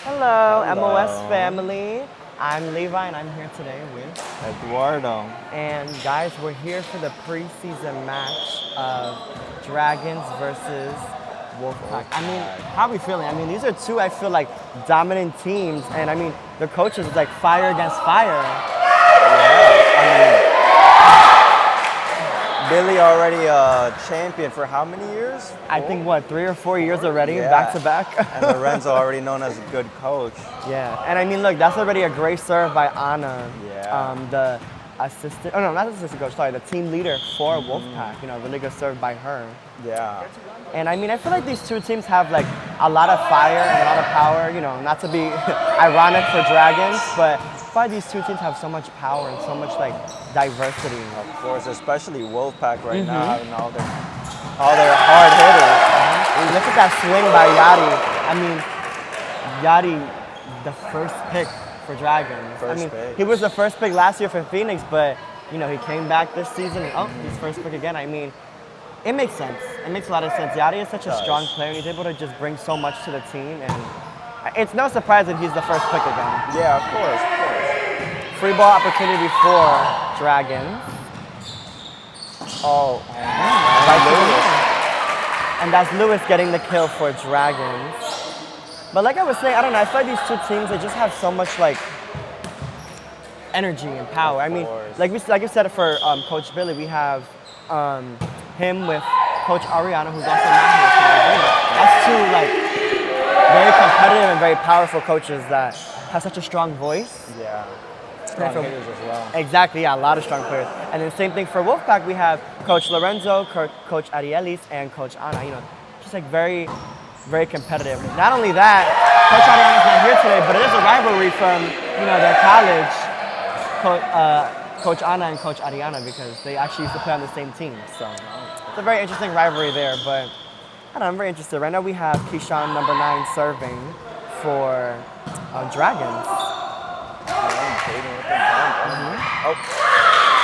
Hello, MOS family. I'm Levi and I'm here today with Eduardo. And guys, we're here for the preseason match of Dragons versus WOLFPACK. I mean, how are we feeling? I mean, these are two, I feel like, dominant teams. And I mean, the coaches is like fire against fire. Yeah, Billy already a champion for how many years? I think, what, 3 or 4 years already, Yeah. back to back? And Lorenzo already known as a good coach. Yeah, and I mean, look, that's already a great serve by Anna. Yeah. The assistant, oh no, not the assistant coach, sorry, the team leader for WOLFPACK, you know, really good serve by her. Yeah. And I mean, I feel like these two teams have like a lot of fire and a lot of power, you know, not to be ironic for Dragons, but I feel like these two teams have so much power and so much like diversity. Of course, especially WOLFPACK right now having all their hard hitters. Look at that swing by Yadi. I mean, Yadi, the first pick for Dragons. First pick. He was the first pick last year for Phoenix, but you know, he came back this season. Oh, he's first pick again. I mean, it makes sense. It makes a lot of sense. Yadi is such a strong player, and he's able to just bring so much to the team, and it's no surprise that he's the first pick again. Yeah, of course. Free ball opportunity for Dragons. Oh, And that's Lewis getting the kill for Dragons. But like I was saying, I don't know, I feel like these two teams, they just have so much like energy and power. I mean, like you said for Coach Billy, we have him with Coach Ariana, who's also not here today. That's two like very competitive and very powerful coaches that have such a strong voice. Yeah. Strong hitters as well. Exactly, yeah, a lot of strong players. And then same thing for WOLFPACK, we have Coach Lorenzo, Coach Arielis, and Coach Ana. You know, just like very, very competitive. Not only that, Coach Ariana's not here today, but it is a rivalry from, you know, their college, Coach Ana and Coach Ariana, because they actually used to play on the same team. So it's a very interesting rivalry there, but I don't know, I'm very interested. Right now we have Keyshawn, number 9, serving for Dragons. Oh.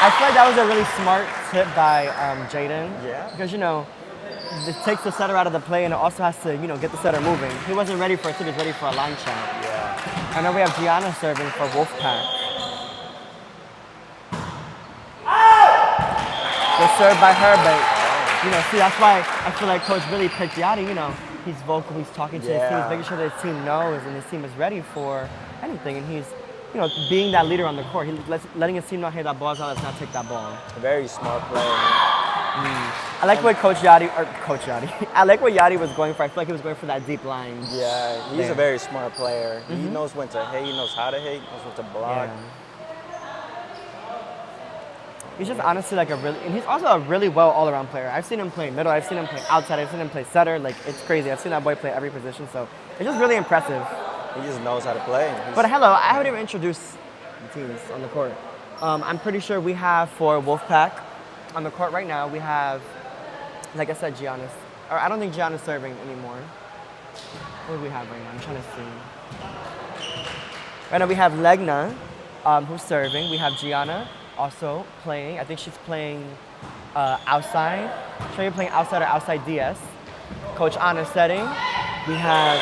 I feel like that was a really smart tip by Jaden. Yeah. Because, you know, it takes the setter out of the play and it also has to, you know, get the setter moving. He wasn't ready for a tip, he was ready for a line shot. Yeah. And then we have Gianna serving for WOLFPACK. Good serve by her, but, you know, see, that's why I feel like Coach Billy picked Yadi. You know, he's vocal, he's talking to his team, he's making sure that his team knows and his team is ready for anything. And he's, you know, being that leader on the court. He's letting his team know, hey, that ball's out, let's not take that ball. A very smart player. I like what I like what Yadi was going for. I feel like he was going for that deep line. Yeah, he's a very smart player. He knows when to hit, he knows how to hit, he knows when to block. Yeah. He's just honestly like and he's also a really well all-around player. I've seen him play middle, I've seen him play outside, I've seen him play setter. Like, it's crazy. I've seen that boy play every position, so it's just really impressive. He just knows how to play. But hello, I haven't even introduced the teams on the court. I'm pretty sure we have for WOLFPACK on the court right now, we have, like I said, Giannis. Or I don't think Giannis serving anymore. What do we have right now? I'm trying to see. Right now we have Legna, who's serving. We have Gianna also playing. I think she's playing outside. She's maybe playing outside or outside DS. Coach Anna setting. We have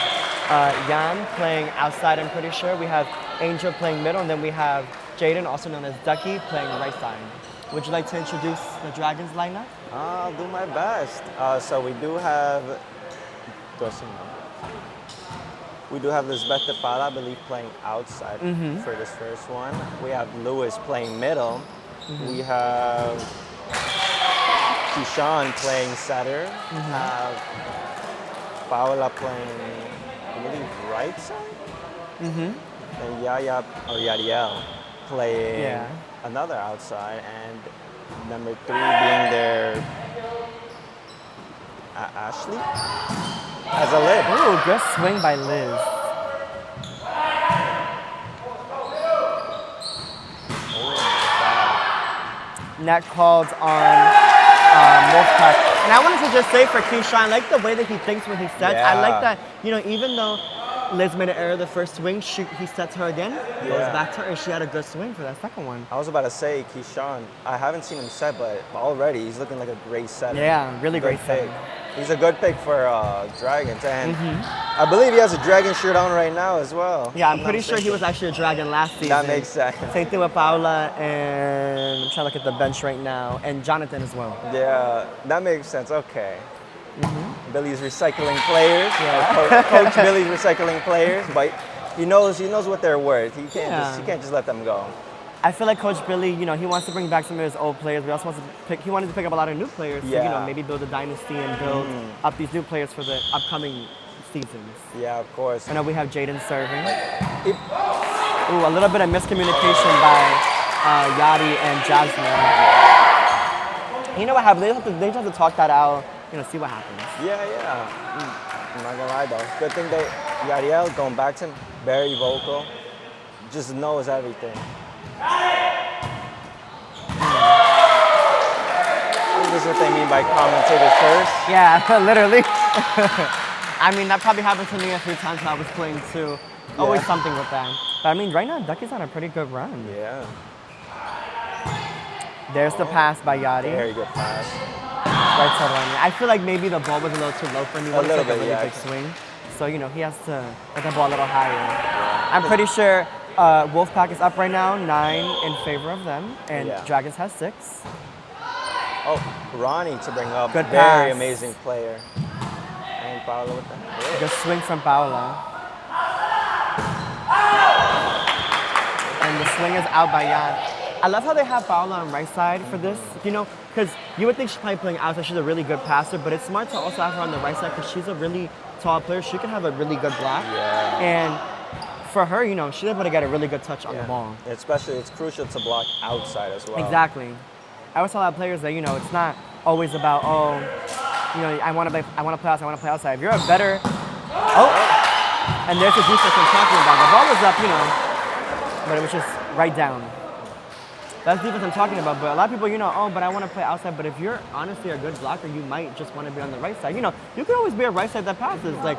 Jan playing outside, I'm pretty sure. We have Angel playing middle, and then we have Jaden, also known as Ducky, playing right side. Would you like to introduce the Dragons lineup? I'll do my best. So we do have Lisbeth Tepala, I believe, playing outside for this first one. We have Lewis playing middle. We have Keyshawn playing setter. We have Paola playing, I believe, right side. And Yaya or Yadiel playing another outside, and number 3 being their Ashley as a lid. Ooh, good swing by Liz. Net called on WOLFPACK. And I wanted to just say for Keyshawn, I like the way that he thinks when he sets. I like that, you know, even though Liz made an error the first swing. He sets her again, goes Yeah. back to her, and she had a good swing for that second one. I was about to say, Keyshawn, I haven't seen him set, but already he's looking like a great setter. Yeah, really Good great pick. setter. He's a good pick for Dragons. And I believe he has a Dragon shirt on right now as well. Yeah, I'm not pretty sure he was mistaken. actually a Dragon last season. That makes sense. Same thing with Paula, and I'm trying to look at the bench right now, and Jonathan as well. Yeah, that makes sense. Okay. Billy's recycling players. Yeah. Coach Billy's recycling players, but he knows what they're worth. He can't just let them go. I feel like Coach Billy, he wants to bring back some of his old players, but he also wants to he wanted to pick up a lot of new players to, Yeah. maybe build a dynasty and build up these new players for the upcoming seasons. Yeah, of course. I know we have Jaden serving. It- Ooh, a little bit of miscommunication by Yadi and Jasmine. You know what happened? They just have to talk that out, see what happens. yeah. I'm not gonna lie though. Good thing that Yadiel going back to him, very vocal, just knows everything. This is what they mean by commentator first. Yeah, literally. I mean, that probably happened to me a few times when I was playing too. Always Yeah. something with that. But I mean, right now, Ducky's on a pretty good run. Yeah, There's the pass by Yadi. very good pass. Right side running. I feel like maybe the ball was a little too low for me. A little Like a bit, really yeah. big swing. So, he has to get the ball a little higher. I'm pretty sure Wolfpack is up right now, 9 in favor of them, and Yeah. Dragons has 6. Oh, Ronnie to bring up. Good Very pass. amazing player. And Paolo with that. Good swing from Paola. And the swing is out by Yan. I love how they have Paola on right side for this, because you would think she's probably playing outside. She's a really good passer, but it's smart to also have her on the right side because she's a really tall player. She can have a really good block. Yeah. And for her, she's able to get a really good touch on the ball. Especially, it's crucial to block outside as well. Exactly. I always tell our players that, it's not always about, I want to play outside, I want to play outside. If you're a better, and there's the defense I'm talking about. The ball was up, but it was just right down. That's the defense I'm talking about. But a lot of people, but I want to play outside. But if you're honestly a good blocker, you might just want to be on the right side. You can always be a right side that passes. Like,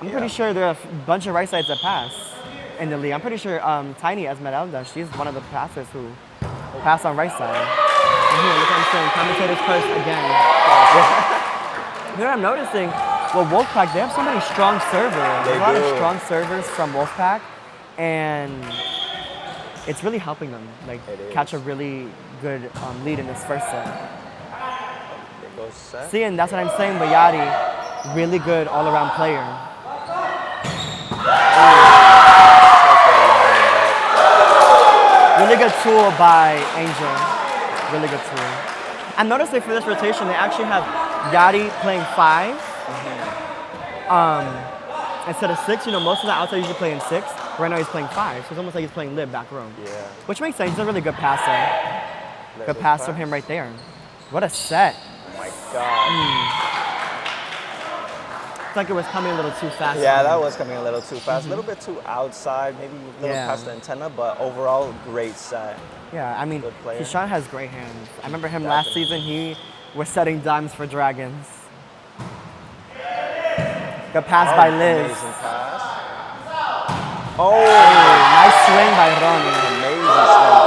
I'm pretty sure there are a bunch of right sides that pass in the league. I'm pretty sure Tiny Esmeralda, she's one of the passers who pass on right side. And here, look what I'm saying, commentators first again. You know what I'm noticing? Well, Wolfpack, they have so many strong servers. They a lot of do. strong servers from Wolfpack, and it's really helping them It catch a is. really good lead in this first set. There goes set. See, and that's what I'm saying, Bayadi, really good all-around player. Really good tool by Angel. Really good tool. I'm noticing for this rotation, they actually have Yadi playing 5 instead of 6. Most of the outside usually play in 6. Right now he's playing 5, so it's almost like he's playing lib back row. Yeah. Which makes sense. He's a really good passer. Good pass from him right there. What a set. Oh my God. It's like it was coming a little too fast. Yeah, for that him. was coming a little too fast. A little bit too outside, maybe a little Yeah. past the antenna, but overall, great set. Yeah, I mean, Good player. Keyshawn has great hands. I remember him last Definitely. season, he was setting dimes for Dragons. Good pass by Liz. Amazing pass. Oh, nice swing by Ronnie. Amazing swing.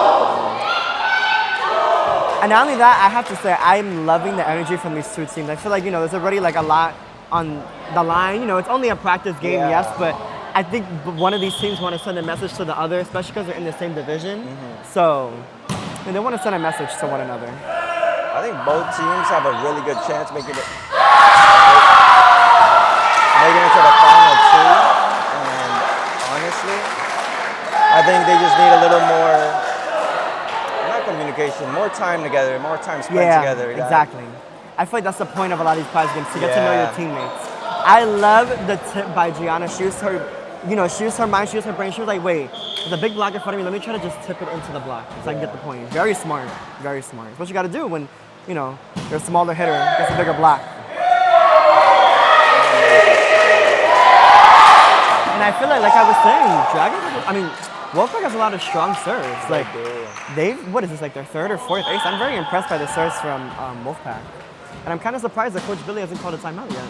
And not only that, I have to say, I'm loving the energy from these two teams. I feel like, there's already a lot on the line. It's only a practice game, Yeah. yes, but I think one of these teams want to send a message to the other, especially because they're in the same division. So, they want to send a message to one another. I think both teams have a really good chance making it to the final 2. And honestly, I think they just need a little more, not communication, more time together, more time spent together. Exactly. I feel like that's the point of a lot of these prize games, to get to know your Yeah. teammates. I love the tip by Gianna. She used her, she used her mind, she used her brain. She was like, wait, there's a big block in front of me. Let me try to just tip it into the block so I can get the point. Very smart. Very smart. It's what you got to do when, you're a smaller hitter gets a bigger block. And I feel like I was saying, Wolfpack has a lot of strong serves. Like, what is this, like their 3rd or 4th ace? I'm very impressed by the serves from Wolfpack. And I'm kind of surprised that Coach Billy hasn't called a timeout yet,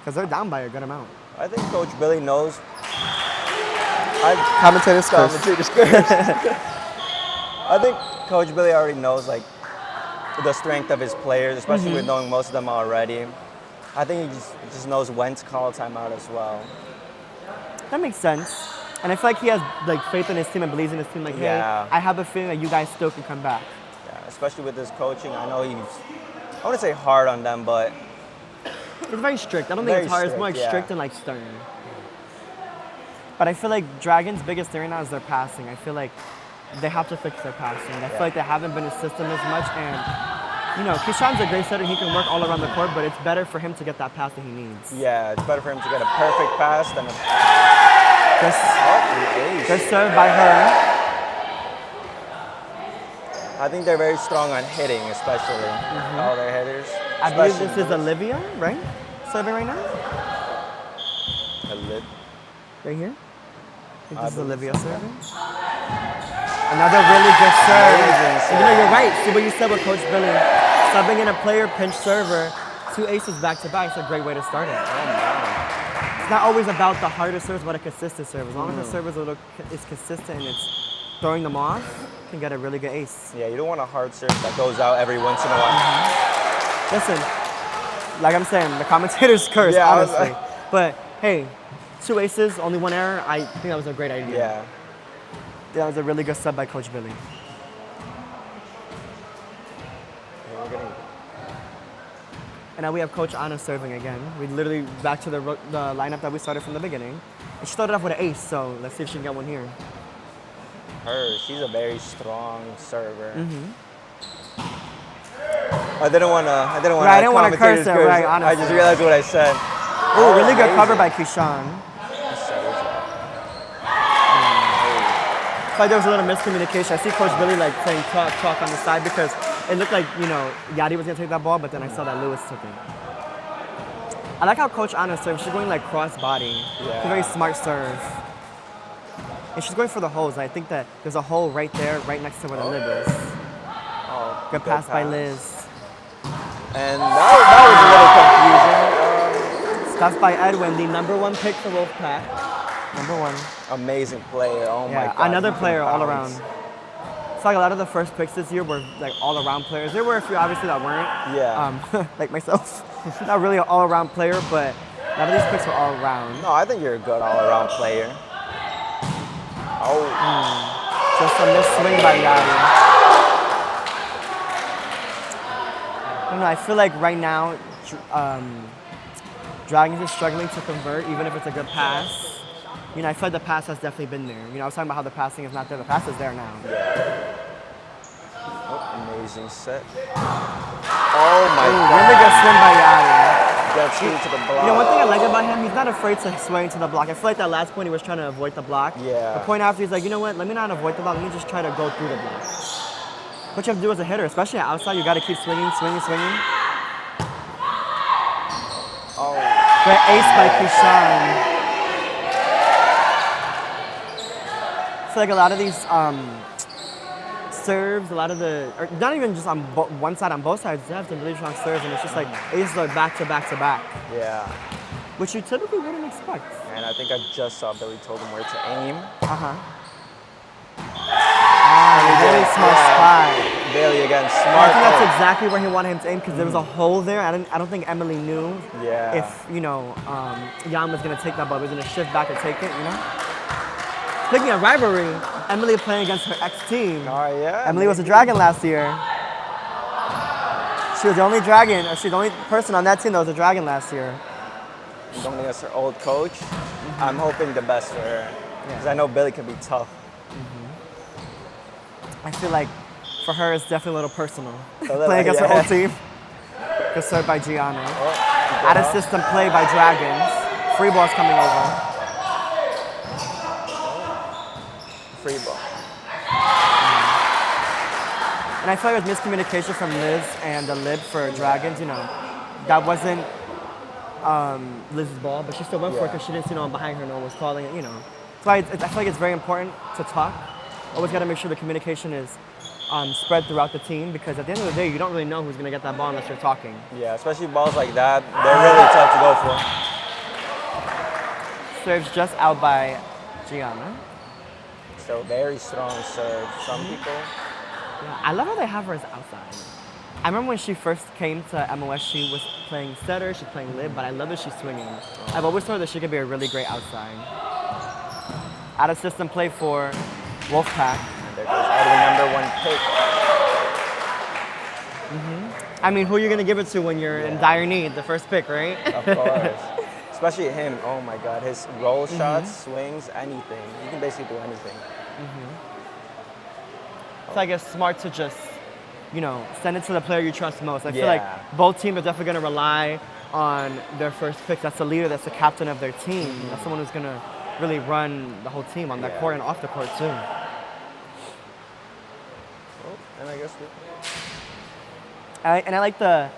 because they're down by a good amount. I think Coach Billy knows Commentators curse. Commentators curse. I think Coach Billy already knows like the strength of his players, especially with knowing most of them already. I think he just knows when to call a timeout as well. That makes sense. And I feel like he has like faith in his team and believes in his team. Like, hey, I have a feeling that you guys still can come back. Yeah, especially with his coaching. I know he's, I wouldn't say hard on them, but it's very strict. I don't think it's hard. It's more like strict and like stern. But I feel like Dragon's biggest thing right now is their passing. I feel like they have to fix their passing. I feel like they haven't been in system as much. And, you know, Keyshawn's a great setter. He can work all around the court, but it's better for him to get that pass that he needs. Yeah, it's better for him to get a perfect pass than a... Good serve by her. I think they're very strong on hitting, especially. All their hitters. I believe this is Olivia, right? Serving right now? Right here? I think this is Olivia serving. Another really good serve. And you know, you're right. See what you said with Coach Billy. Subbing in a player pinch server, 2 aces back to back. It's a great way to start it. It's not always about the harder serves, but a consistent serve. As long as the serve is consistent and it's throwing them off, you can get a really good ace. Yeah, you don't want a hard serve that goes out every once in a while. Listen, like I'm saying, the commentators curse, honestly. But hey, 2 aces, only 1 error. I think that was a great idea. Yeah. That was a really good sub by Coach Billy. And now we have Coach Anna serving again. We literally back to the lineup that we started from the beginning. And she started off with an ace, so let's see if she can get one here. She's a very strong server. I didn't want to. I didn't want to curse her. Right, honestly. I just realized what I said. Oh, really good cover by Keyshawn. I feel like there was a little miscommunication. I see Coach Billy like saying talk on the side because it looked like, you know, Yadi was gonna take that ball, but then I saw that Lewis took it. I like how Coach Anna serves. She's going like cross body. Yeah. It's a very smart serve. And she's going for the holes. I think that there's a hole right there, right next to where the lib is. Good pass by Liz. And that was a little confusing. Stuff by Edwin, the #1 pick for WOLFPACK. #1. Amazing player. Oh my God. Another player all around. It's like a lot of the first picks this year were like all around players. There were a few obviously that weren't. Yeah. Like myself. Not really an all around player, but a lot of these picks were all around. No, I think you're a good all around player. Just a missed swing by Yadi. I don't know, I feel like right now Dragons is struggling to convert even if it's a good pass. You know, I feel like the pass has definitely been there. You know, I was talking about how the passing is not there. The pass is there now. Yeah. Amazing set. Oh my God. Really good swing by Yadi. Gets through to the block. You know, one thing I like about him, he's not afraid to swing to the block. I feel like that last point he was trying to avoid the block. Yeah. The point after he's like, you know what, let me not avoid the block, let me just try to go through the block. What you have to do as a hitter, especially outside, you got to keep swinging. Great ace by Keyshawn. I feel like a lot of these serves, a lot of or not even just on one side, on both sides, they have some really strong serves, and it's just like aces are back to back to back. Yeah. Which you typically wouldn't expect. And I think I just saw Billy told him where to aim. Really smart spot. Billy again, smart. I think that's exactly where he wanted him to aim because there was a hole there. I don't think Emily knew if, you know, Jan was going to take that ball. He was going to shift back and take it, you know? Speaking of rivalry, Emily playing against her ex-team. Oh, yeah. Emily was a Dragon last year. She was the only Dragon, or she's the only person on that team that was a Dragon last year. Going against her old coach. I'm hoping the best for her. Because I know Billy can be tough. I feel like for her it's definitely a little personal. Playing against her old team. Good serve by Gianna. Out of system play by Dragons. Free ball's coming over. Free ball. And I feel like it was miscommunication from Liz and the lib for Dragons. You know, that wasn't Liz's ball, but she still went for it because she didn't see no one behind her. No one was calling it. You know, so I feel like it's very important to talk. Always got to make sure the communication is spread throughout the team because at the end of the day, you don't really know who's gonna get that ball unless you're talking. Yeah, especially balls like that, they're really tough to go for. Serves just out by Gianna. So very strong serve. Some people. Yeah, I love how they have her as outside. I remember when she first came to MOS, she was playing setter, she's playing lib, but I love that she's swinging. I've always thought that she could be a really great outside. Out of system play for WOLFPACK. And there goes our #1 pick. I mean, who are you going to give it to when you're in dire need? The first pick, right? Of course. Especially him. Oh my God. His roll shots, swings, anything. You can basically do anything. So I guess smart to just, send it to the player you trust most. I feel Yeah. like both teams are definitely going to rely on their first picks. That's the leader, that's the captain of their team. That's someone who's going to really run the whole team on the court and off the court too. Oh, and I guess I like the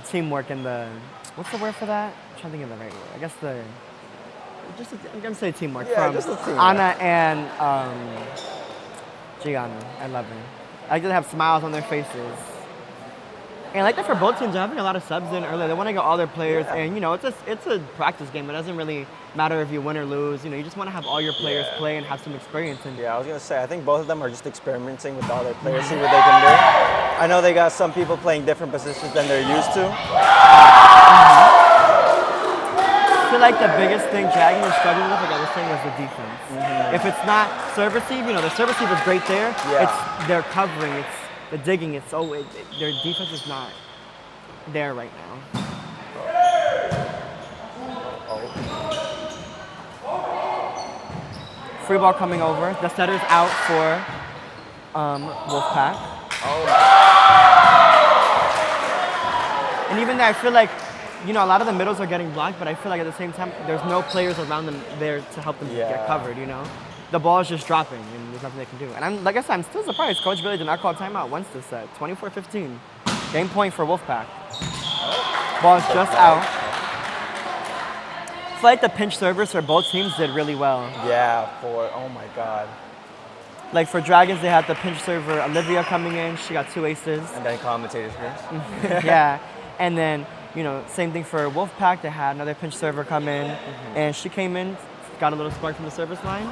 teamwork and the, what's the word for that? I'm trying to think of the right word. I guess I'm going to say teamwork from just the teamwork. Anna and Gianna. I love it. I like that they have smiles on their faces. And I like that for both teams, they're having a lot of subs in early. They want to get all their players, and it's a practice game. It doesn't really matter if you win or lose. You just want to have all your players play and have some experience. And I was gonna say I think both of them are just experimenting with all their players, see what they can do. I know they got some people playing different positions than they're used to. I feel like the biggest thing Dragon was struggling with, like I was saying, was the defense. If it's not serve receive, the serve receive is great there. Yeah. It's their covering, it's the digging. Their defense is not there right now. Free ball coming over. The setter's out for WOLFPACK. And even there, I feel like, a lot of the middles are getting blocked, but I feel like at the same time, there's no players around them there to help them get covered, The ball is just dropping, and there's nothing they can do. And like I said, I'm still surprised Coach Billy did not call timeout once this set. 24-15. Game point for WOLFPACK. Ball is just out. I feel like the pinch servers for both teams did really well. Yeah, oh my God. Like for Dragons, they had the pinch server Olivia coming in. She got 2 aces. And then commentators first. Yeah. And then, same thing for WOLFPACK. They had another pinch server come in. And she came in, got a little spark from the service line.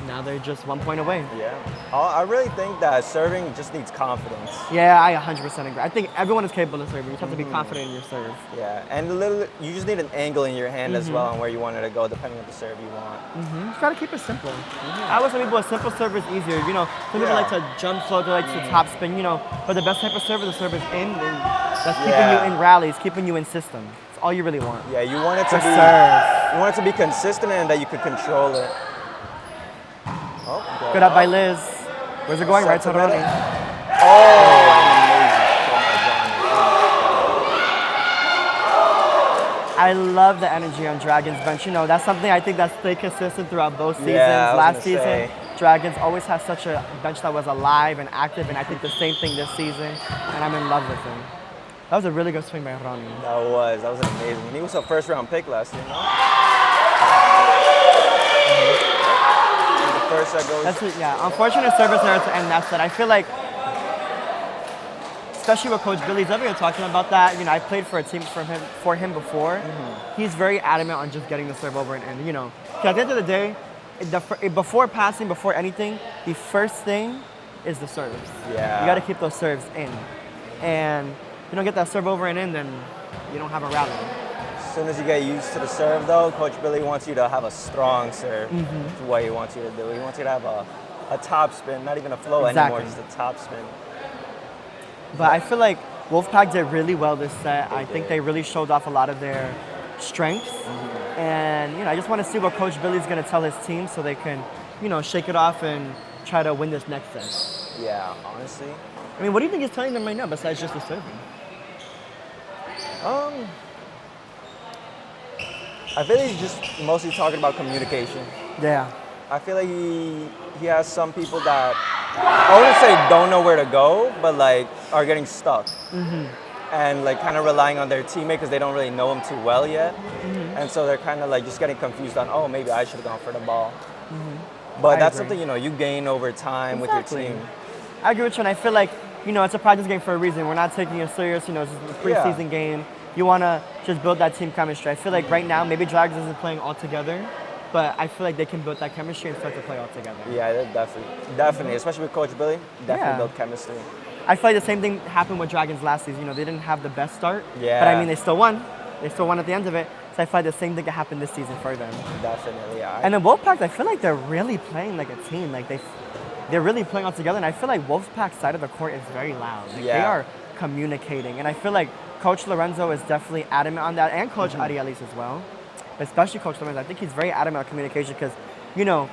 Now they're just 1 point away. Yeah. I really think that serving just needs confidence. Yeah, I 100% agree. I think everyone is capable of serving. You just have to be confident in your serve. Yeah, and you just need an angle in your hand as well on where you want it to go, depending on the serve you want. You just gotta keep it simple. I always tell people a simple serve is easier. Some people like to jump float, they like to top spin, But the best type of serve is the serve is in, and that's keeping you in rallies, keeping you in system. That's all you really want. Yeah, you want it to be serve. You want it to be consistent and that you could control it. Oh, good up by Liz. Where's it going? Right to Ronnie. I love the energy on Dragons bench. That's something I think that stayed consistent throughout both seasons. Last season, Dragons always had such a bench that was alive and active, and I think the same thing this season, and I'm in love with him. That was a really good swing by Ronnie. That was amazing. And he was a first-round pick last year, no? First that goes. Unfortunate service error to end that set. I feel like, especially with Coach Billy's ever talking about that. I played for a team for him before. He's very adamant on just getting the serve over and in. At the end of the day, before passing, before anything, the first thing is the serves. Yeah. You got to keep those serves in, and you don't get that serve over and in, then you don't have a rally. As soon as you get used to the serve, though, Coach Billy wants you to have a strong serve. That's what he wants you to do. He wants you to have a top spin, not even a flow anymore, just a top spin. But I feel like WOLFPACK did really well this set. I think they really showed off a lot of their strengths. And, I just want to see what Coach Billy's going to tell his team so they can, shake it off and try to win this next set. Yeah, honestly. I mean, what do you think he's telling them right now besides just the serving? I feel like he's just mostly talking about communication. Yeah. I feel like he has some people that, I wouldn't say don't know where to go, but are getting stuck. And kind of relying on their teammate because they don't really know him too well yet. And so they're kind of just getting confused on, maybe I should have gone for the ball. But that's something, you gain over time with your team. I agree with you, and I feel like, it's a practice game for a reason. We're not taking it serious, it's just a preseason game. You want to just build that team chemistry. I feel like right now, maybe Dragons isn't playing all together, but I feel like they can build that chemistry and start to play all together. Yeah, definitely, especially with Coach Billy, definitely Yeah. build chemistry. I feel like the same thing happened with Dragons last season. You know, they didn't have the best start, Yeah. but I mean, they still won. They still won at the end of it. So I feel like the same thing could happen this season for them. Definitely, yeah. And then WOLFPACK, I feel like they're really playing like a team. Like they're really playing all together. And I feel like WOLFPACK's side of the court is very loud. Like They Yeah. are communicating. And I feel like Coach Lorenzo is definitely adamant on that, and Coach Ariellis as well. But especially Coach Lorenzo. I think he's very adamant on communication because, you know,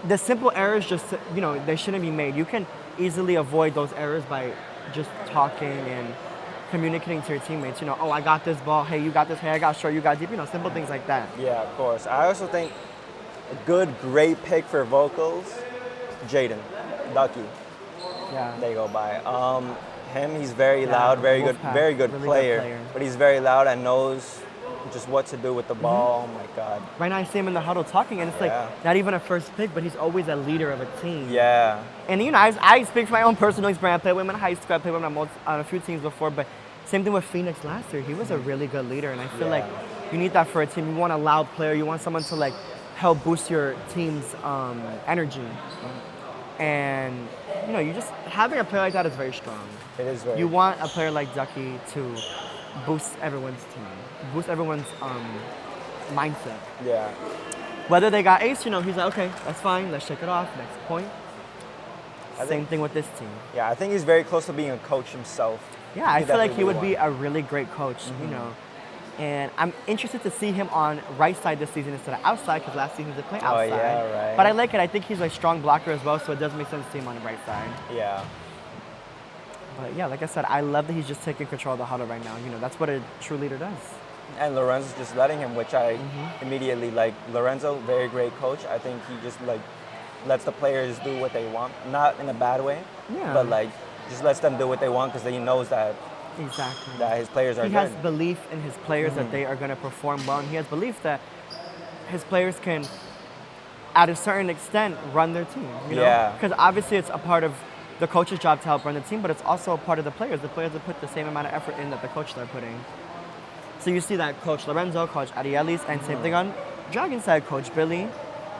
the simple errors just, you know, they shouldn't be made. You can easily avoid those errors by just talking and communicating to your teammates. You know, oh, I got this ball. Hey, you got this. Hey, I got short. You got deep. You know, simple things like that. Yeah, of course. I also think a great pick for vocals, Jaden, Ducky. Yeah. They go by. He's very Yeah, loud, very Wolfpack, good, very good really good player. player. But he's very loud and knows just what to do with the ball. Oh my God. Right now, I see him in the huddle talking, and it's like Yeah. not even a first pick, but he's always a leader of a team. Yeah. And you know, I speak from my own personal experience. I played with him in high school. I played with him on a few teams before, but same thing with Phoenix last year. He was a really good leader, and I feel Yeah. like you need that for a team. You want a loud player. You want someone to like help boost your team's energy. And you know, you just having a player like that is very strong. It is very. You want a player like Ducky to boost everyone's team, boost everyone's mindset. Yeah. Whether they got ace, you know, he's like, okay, that's fine. Let's check it off. Next point. Same thing with this team. Yeah, I think he's very close to being a coach himself. Yeah, I feel like he would definitely be a really great coach, you know. And I'm interested to see him on right side this season instead of outside because last season he did play outside. yeah, right. But I like it. I think he's a strong blocker as well, so it does make sense to see him on the right side. Yeah. But yeah, like I said, I love that he's just taking control of the huddle right now. You know, that's what a true leader does. And Lorenzo's just letting him, which I immediately like. Lorenzo, very great coach. I think he just like lets the players do what they want, not in a bad way, Yeah. but like just lets them do what they want because he knows that Exactly. his players are He good. has belief in his players that they are going to perform well, and he has belief that his players can, at a certain extent, run their team. You know, Yeah. because obviously it's a part of the coach's job to help run the team, but it's also a part of the players. The players will put the same amount of effort in that the coaches are putting. So you see that Coach Lorenzo, Coach Ariellis, and same thing on Dragon side, Coach Billy,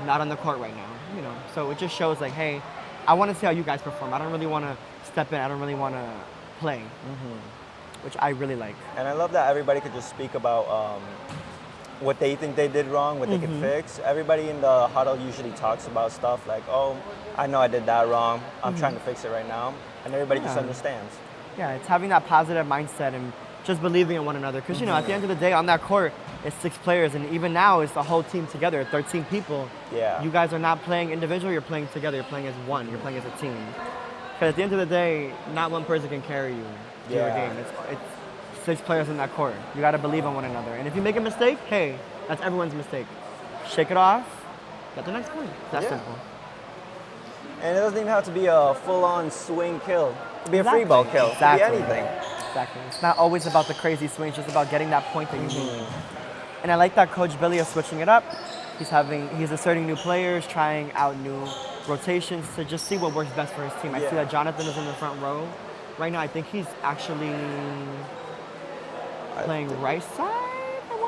not on the court right now. You know, so it just shows like, hey, I want to see how you guys perform. I don't really want to step in. I don't really want to play, which I really like. And I love that everybody could just speak about what they think they did wrong, what they could fix. Everybody in the huddle usually talks about stuff like, oh, I know I did that wrong. I'm trying to fix it right now. And everybody just Yeah. understands. Yeah, it's having that positive mindset and just believing in one another. Because, you know, at the end of the day, on that court, it's 6 players. And even now, it's the whole team together, 13 people. Yeah. You guys are not playing individual, you're playing together. You're playing as one. You're playing as a team. Because at the end of the day, not one person can carry you through a Yeah. game. It's 6 players in that court. You got to believe in one another. And if you make a mistake, hey, that's everyone's mistake. Shake it off, get the next point. It's that Yeah. simple. And it doesn't even have to be a full-on swing kill. It could be a Exactly. free ball kill. It Exactly. could be anything. Exactly. It's not always about the crazy swing. It's just about getting that point that you need. And I like that Coach Billy is switching it up. He's asserting new players, trying out new rotations to just see what works best for his team. I see Yeah. that Jonathan is in the front row. Right now, I think he's actually playing right side.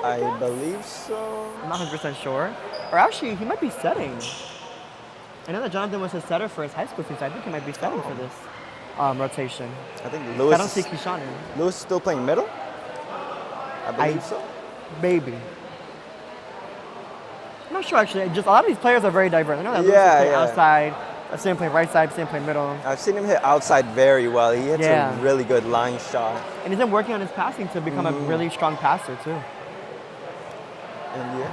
I guess? believe so. I'm not 100% sure. Or actually, he might be setting. I know that Jonathan was his setter for his high school team, so I think he might be setting for this rotation. I think I Lewis. don't see Keyshawn in. Lewis is still playing middle. I believe so. Maybe. I'm not sure actually. Just a lot of these players are very diverse. I know that Lewis Yeah, is playing yeah. outside. I've seen him play right side, I've seen him play middle. I've seen him hit outside very well. He hits Yeah. a really good line shot. And he's been working on his passing to become a really strong passer too. And yeah.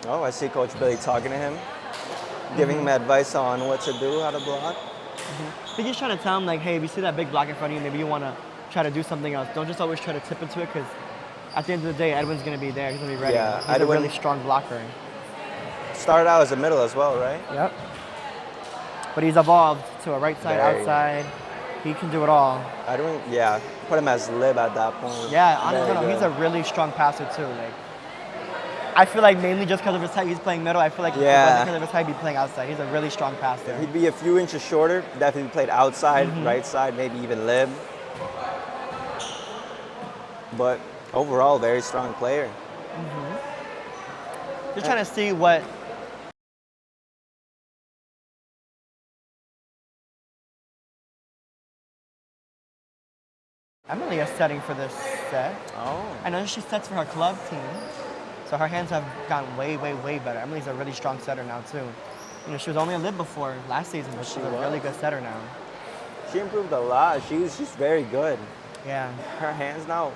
Oh, I see Coach Billy talking to him, giving him advice on what to do, how to block. I think he's trying to tell him like, hey, if you see that big block in front of you, maybe you want to try to do something else. Don't just always try to tip into it because at the end of the day, Edwin's going to be there. He's going to be ready. Yeah, He's Edwin- a really strong blocker. Started out as a middle as well, right? Yep. But he's evolved to a right side, Very. outside. He can do it all. I don't. Yeah, put him as lib at that point. Yeah, honestly, Very no, he's good. a really strong passer too. Like, I feel like mainly just because of his height, he's playing middle. I feel like if it Yeah. wasn't because of his height, he'd be playing outside. He's a really strong passer. He'd be a few inches shorter. Definitely played outside, right side, maybe even lib. But overall, very strong player. Just trying to see what. Emily is setting for this set. Oh. I know she sets for her club team, so her hands have gotten way, way, way better. Emily's a really strong setter now too. You know, she was only a lib before last season, but she's a really good setter now. She improved a lot. She's very good. Yeah. Her hands now,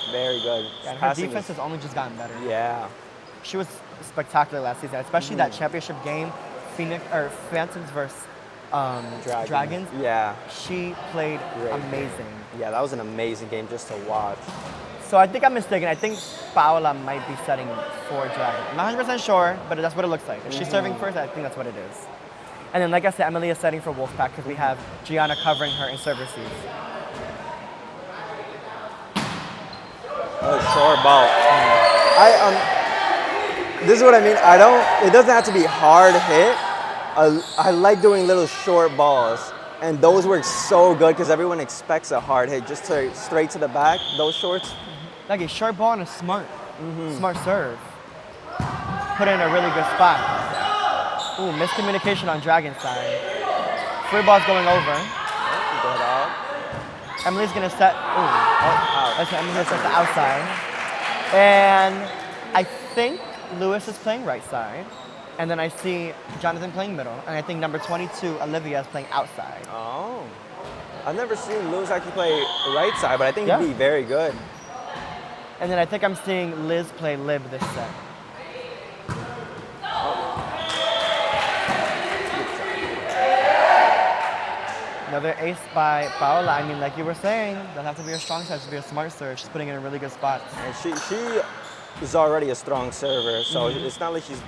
very good. Yeah, and her defense has only just gotten better. Yeah. She was spectacular last season, especially that championship game, Phantoms versus Dragons. Yeah. She played amazing. Yeah, that was an amazing game just to watch. So I think I'm mistaken. I think Paola might be setting for Dragon. I'm not 100% sure, but that's what it looks like. If she's serving first, I think that's what it is. And then, like I said, Emily is setting for Wolfpack because we have Gianna covering her in serve receives. Oh, short ball. This is what I mean. It doesn't have to be hard hit. I like doing little short balls. And those work so good because everyone expects a hard hit just straight to the back. Those shorts. Like a short ball and a smart serve. Put it in a really good spot. Ooh, miscommunication on Dragon's side. Free ball's going over. Good out. Emily's gonna set. Out. Emily's gonna set the outside. And I think Lewis is playing right side. And then I see Jonathan playing middle. And I think number 22, Olivia, is playing outside. Oh. I've never seen Lewis actually play right side, but I think he'd be very good. And then I think I'm seeing Liz play lib this set. Another ace by Paola. I mean, like you were saying, doesn't have to be a strong side, it should be a smart serve. She's putting it in a really good spot. And she is already a strong server, so it's not like she's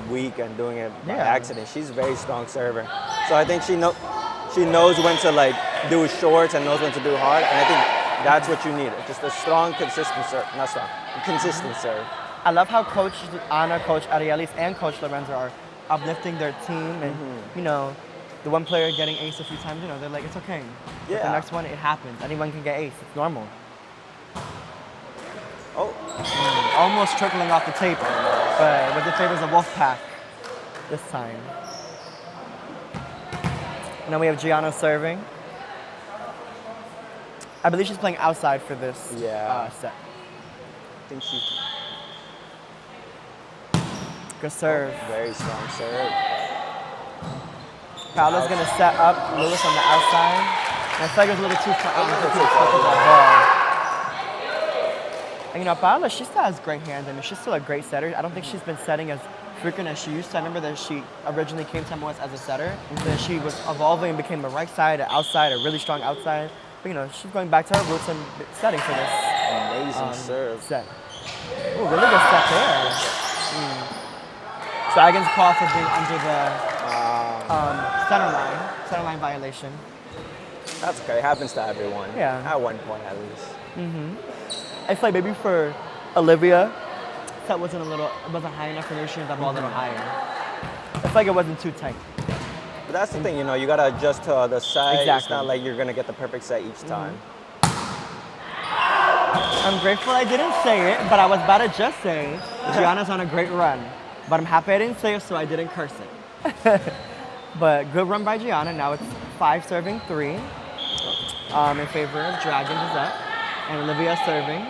weak and doing it by accident. She's a very strong server. So I think she knows when to like do shorts and knows when to do hard, and I think that's what you need. Just a strong, consistent serve. Not strong, consistent serve. I love how Coach Anna, Coach Arielis, and Coach Lorenzo are uplifting their team, and you know, the one player getting ace a few times, you know, they're like, it's okay. Yeah. But the next one, it happens. Anyone can get ace. It's normal. Oh. Almost trickling off the tape, but with the favors of Wolfpack this time. And then we have Gianna serving. I believe she's playing outside for this set. I think she's good serve. Very strong serve. Paola's gonna set up Lewis on the outside. And I feel like it was a little too far. And you know, Paola, she still has great hands. I mean, she's still a great setter. I don't think she's been setting as frequent as she used to. I remember that she originally came to MLS as a setter. Then she was evolving and became a right side, an outside, a really strong outside. But you know, she's going back to her roots and setting for this amazing serve set. Ooh, really good set there. Dragons call for being under the center line violation. That's okay. It happens to everyone. Yeah. At one point, at least. I feel like maybe for Olivia, that wasn't high enough for her. She was a little higher. I feel like it wasn't too tight. But that's the thing, you know, you gotta adjust to the side. Exactly. It's not like you're gonna get the perfect set each time. I'm grateful I didn't say it, but I was about to just say Gianna's on a great run. But I'm happy I didn't say it, so I didn't curse it. But good run by Gianna. Now it's 5 serving 3 in favor of Dragons is up. And Olivia serving.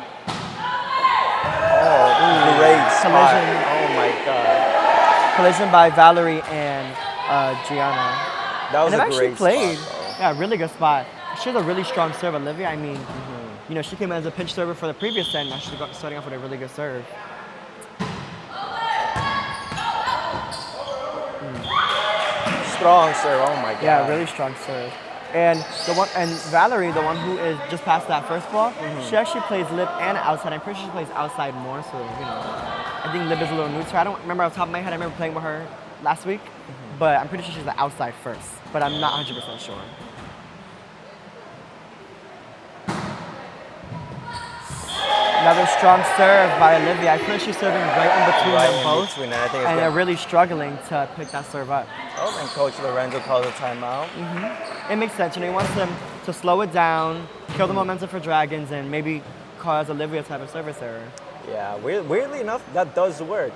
Oh, great spot. Collision. Oh my God. Collision by Valerie and Gianna. That was and a great played. spot, Yeah, really good spot. She has a really strong serve, Olivia. I mean, you know, she came in as a pinch server for the previous set, and now she's starting off with a really good serve. Strong serve, oh my God. Yeah, really strong serve. And Valerie, the one who is just past that first ball, she actually plays lib and outside. I'm pretty sure she plays outside more, so you know, I think lib is a little new to her. I don't remember off the top of my head. I remember playing with her last week, but I'm pretty sure she's the outside first. But I'm not 100% sure. Another strong serve by Olivia. I feel like she's serving right in between them both, and they're really struggling to pick that serve up. Oh, and Coach Lorenzo calls a timeout. It makes sense. You know, he wants them to slow it down, kill the momentum for Dragons, and maybe cause Olivia to have a service error. Yeah, weirdly enough, that does work.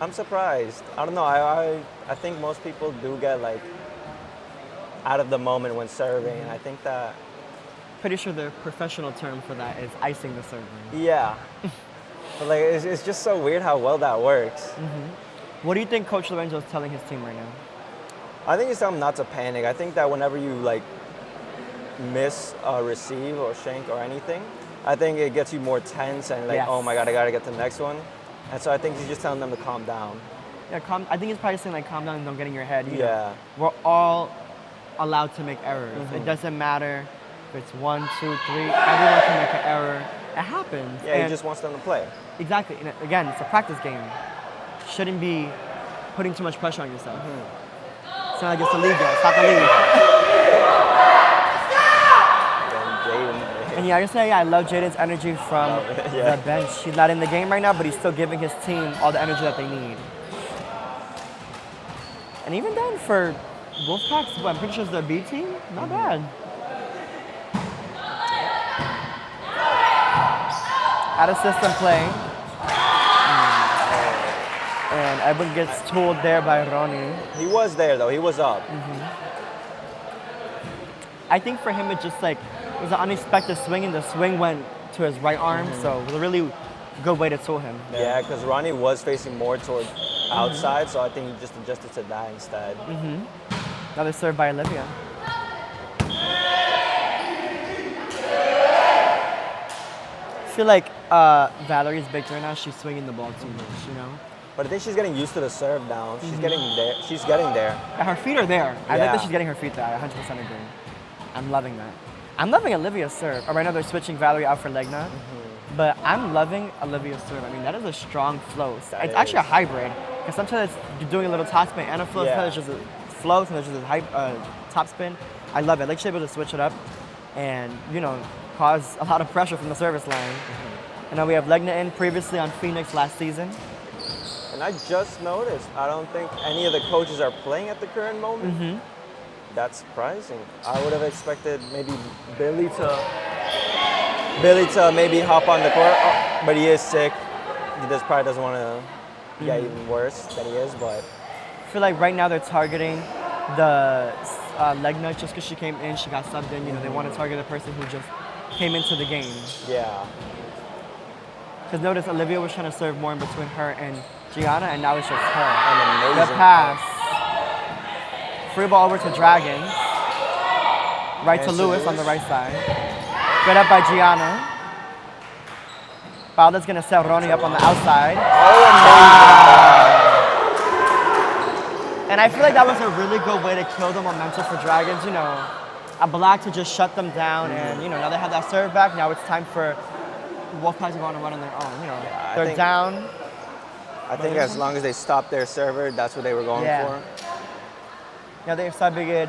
I'm surprised. I don't know. I think most people do get like out of the moment when serving, and I think that Pretty sure the professional term for that is icing the server. yeah. But like it's just so weird how well that works. What do you think Coach Lorenzo is telling his team right now? I think it's telling them not to panic. I think that whenever you like miss a receive or shank or anything, I think it gets you more tense and like, Yes. oh my god, I gotta get to the next one. And so I think he's just telling them to calm down. Yeah, I think he's probably saying like, calm down and don't get in your head. You know, Yeah. we're all allowed to make errors. It doesn't matter if it's 1, 2, 3. Everyone can make an error. It happens. Yeah, And he just wants them to play. exactly. And again, it's a practice game. Shouldn't be putting too much pressure on yourself. It's not like it's a league, it's not the league. And yeah, I just say I love Jaden's energy from Yeah. the bench. He's not in the game right now, but he's still giving his team all the energy that they need. And even then, for Wolfpack's, I'm pretty sure it's their B team, not bad. Out of system play. And Edwin gets tooled there by Ronnie. He was there though. He was up. I think for him, it just like, it was an unexpected swing, and the swing went to his right arm, so it was a really good way to tool him. Yeah, because Ronnie was facing more toward outside, so I think he just adjusted to that instead. Another serve by Olivia. I feel like Valerie's big right now. She's swinging the ball too much, you know? But I think she's getting used to the serve now. She's getting there. She's getting there. Her feet are there. I like Yeah. that she's getting her feet there. I 100% agree. I'm loving that. I'm loving Olivia's serve. Right now they're switching Valerie out for Legna. But I'm loving Olivia's serve. I mean, that is a strong flow. It's actually a hybrid. Because sometimes you're doing a little top spin and a flow. Yeah. Sometimes it's just a flow. Sometimes it's just a top spin. I love it. Like she's able to switch it up and, you know, cause a lot of pressure from the service line. And now we have Legna in previously on Phoenix last season. And I just noticed, I don't think any of the coaches are playing at the current moment. That's surprising. I would have expected maybe Billy to maybe hop on the court, but he is sick. He just probably doesn't want to get even worse than he is, but I feel like right now they're targeting the Legna just because she came in, she got subbed in. You know, they want to target the person who just came into the game. yeah. Because notice Olivia was trying to serve more in between her and Gianna, and now it's just her. An The amazing pass. Free ball over to Dragon. Right to And to Lewis on the Lewis. right side. Good up by Gianna. Paula's going to set Ronnie up on the outside. And I feel like that was a really good way to kill the momentum for Dragons. You know, a block to just shut them down, and you know, now they have that serve back. Now it's time for Wolfpack to go on and run on their own. You know, I they're think- down. I think as long as they stop their server, that's what they were going Yeah. for. Now they're subbing in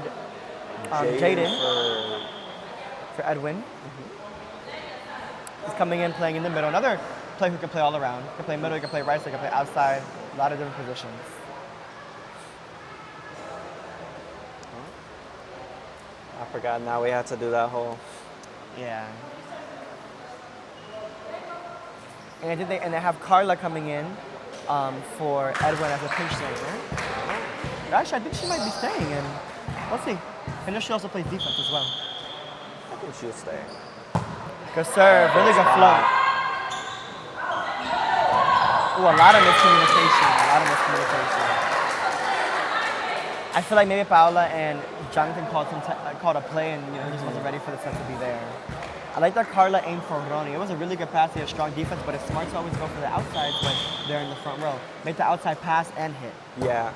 Jaden for for Edwin. He's coming in, playing in the middle. Another player who can play all around. He can play middle, he can play right side, he can play outside. A lot of different positions. I forgot. Now we had to do that whole. Yeah. And I think they have Carla coming in for Edwin as a pinch center. Actually, I think she might be staying, and let's see. I know she also plays defense as well. I think she'll stay. Good serve, really good flow. Ooh, a lot of miscommunication. I feel like maybe Paola and Jonathan called a play, and you know, he just wasn't ready for the set to be there. I like that Carla aimed for Ronnie. It was a really good pass. He had strong defense, but it's smart to always go for the outsides when they're in the front row. Make the outside pass and hit. Yeah.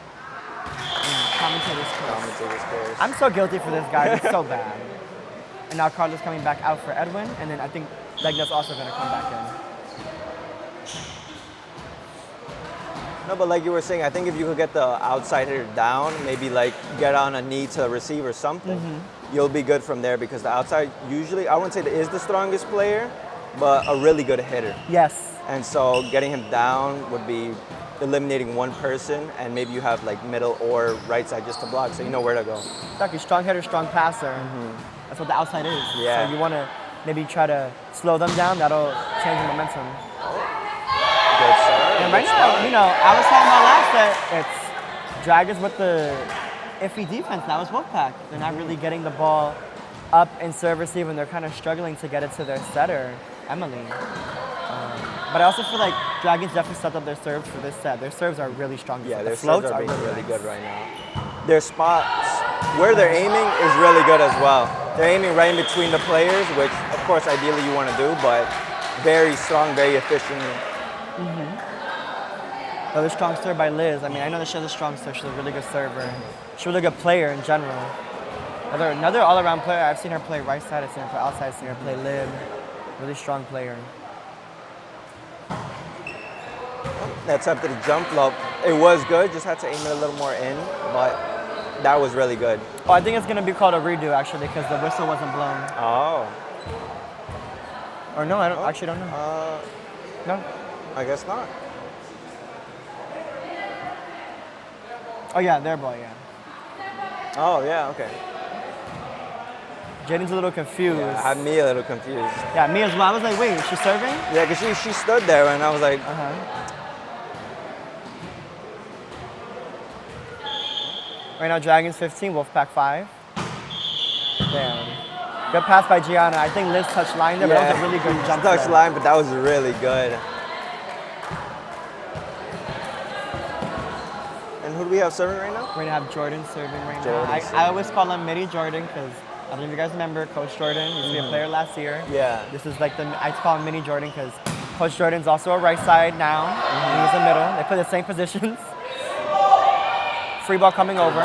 Commentators curse. Commentators curse. I'm so guilty for this guy. It's so bad. And now Carla's coming back out for Edwin, and then I think Legna's also going to come back in. No, but like you were saying, I think if you could get the outside hitter down, maybe like get on a knee to receive or something, you'll be good from there because the outside usually, I wouldn't say that is the strongest player, but a really good hitter. Yes. And so getting him down would be eliminating one person, and maybe you have like middle or right side just to block, so you know where to go. Exactly. Strong hitter, strong passer. That's what the outside is. Yeah. So you want to maybe try to slow them down. That'll change the momentum. And right now, spot. you know, I was talking about last set, it's Dragons with the iffy defense. Now it's Wolfpack. They're not really getting the ball up in serve receive, and they're kind of struggling to get it to their setter, Emily. But I also feel like Dragons definitely stepped up their serves for this set. Their serves are really strong. Yeah, the their floats serves are being really nice. good right now. Their spots, where they're aiming is really good as well. They're aiming right in between the players, which of course ideally you want to do, but very strong, very efficient. Another strong serve by Liz. I mean, I know that she has a strong serve. She's a really good server. She's a really good player in general. Another all-around player. I've seen her play right side. I've seen her play outside. I've seen her play lid. Really strong player. That's up to the jump flow. It was good, just had to aim it a little more in, but that was really good. Oh, I think it's going to be called a redo, actually, because the whistle wasn't blown. Oh. Or no, I actually don't know. No? I guess not. Oh, yeah, their ball, yeah. Oh, yeah, okay. Jaden's a little confused. Yeah, had me a little confused. Yeah, me as well. I was like, wait, is she serving? Yeah, because she stood there and I was like, Right now, Dragons 15, Wolfpack 5. Damn. Good pass by Gianna. I think Liz touched line there, but that was a really good jump. touch there. line, but that was really good. And who do we have serving right now? We're gonna have Jordan serving right Jordan now. serving. I always call him Midi Jordan because I don't know if you guys remember Coach Jordan. He used to be a player last year. Yeah. This is like I call him Mini Jordan because Coach Jordan's also a right side now. He's a middle. They play the same positions. Free ball coming over.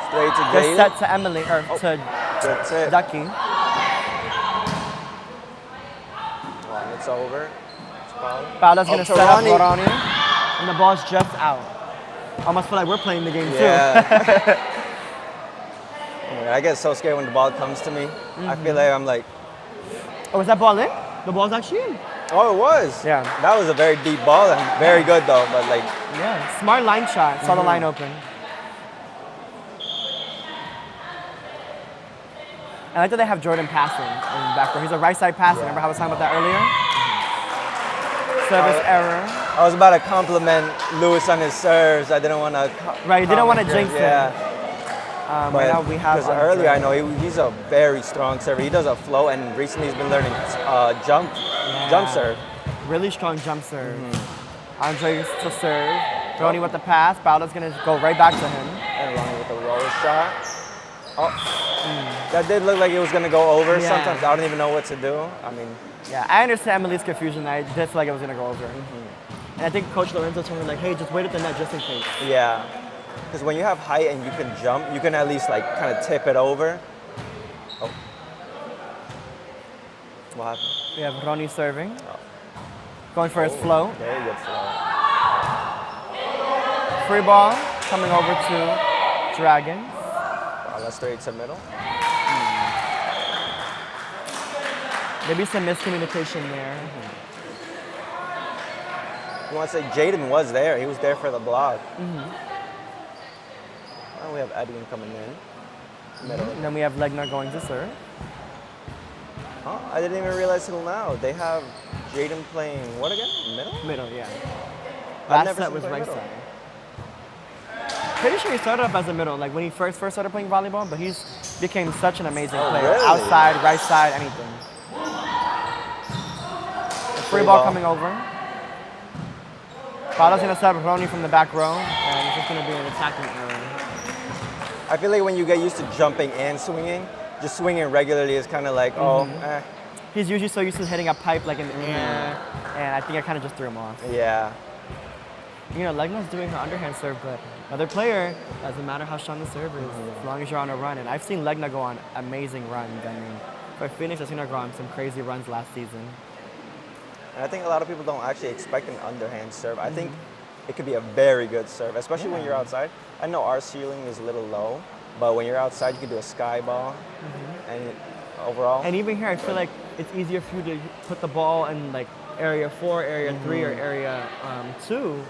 Straight to Just Jaden. set to Emily or to That's it. Ducky. Well, it's over. It's foul. Paola's gonna to set up Ronnie. Ronnie, and the ball's just out. Almost feel like we're playing the game too. Yeah. I get so scared when the ball comes to me. I feel like I'm like, Oh, was that ball in? The ball's actually in. oh, it was. Yeah. That was a very deep ball and very good though, but like, Yeah, smart line shot. Saw the line open. I like that they have Jordan passing in the back row. He's a right side passer. Remember how I was talking about that earlier? Service error. I was about to compliment Lewis on his serves. I didn't want to. Right, you didn't want to jinx him. Yeah. Right now we have. Because earlier I know he's a very strong server. He does a flow, and recently he's been learning jump serve. Really strong jump serve. Andre to serve. Ronnie with the pass. Paola's gonna go right back to him. And Ronnie with the roll shot. Oh, that did look like it was gonna go over. Yeah. Sometimes I don't even know what to do. I mean, Yeah, I understand Emily's confusion. I did feel like it was gonna go over. And I think Coach Lorenzo told her like, hey, just wait at the net just in case. yeah. Because when you have height and you can jump, you can at least like kind of tip it over. Oh. What happened? We have Ronnie serving. Going for his flow. Very good flow. Free ball coming over to Dragons. Let's straight to middle. Maybe some miscommunication there. You want to say Jaden was there. He was there for the block. And we have Edwin coming in. Middle. And then we have Legnar going to serve. Oh, I didn't even realize till now. They have Jaden playing what again? Middle? Middle, yeah. I've Last never set seen was play right middle. side. Pretty sure he started up as a middle, like when he first started playing volleyball, but he's became such an amazing player. really? Outside, right side, anything. Free ball coming over. Paola's gonna set up Ronnie from the back row, and it's just gonna be an attacking error. I feel like when you get used to jumping and swinging, just swinging regularly is kind of like, He's usually so used to hitting a pipe like in the air, and I think I kind of just threw him off. yeah. You know, Legnar's doing her underhand serve, but another player, doesn't matter how strong the serve is, as long as you're on a run. And I've seen Legnar go on amazing runs. I mean, for Phoenix, I've seen her go on some crazy runs last season. And I think a lot of people don't actually expect an underhand serve. I think it could be a very good serve, especially when you're outside. I know our ceiling is a little low, but when you're outside, you can do a sky ball. And overall. And even here, I feel like it's easier for you to put the ball in like area 4, area 3, or area 2,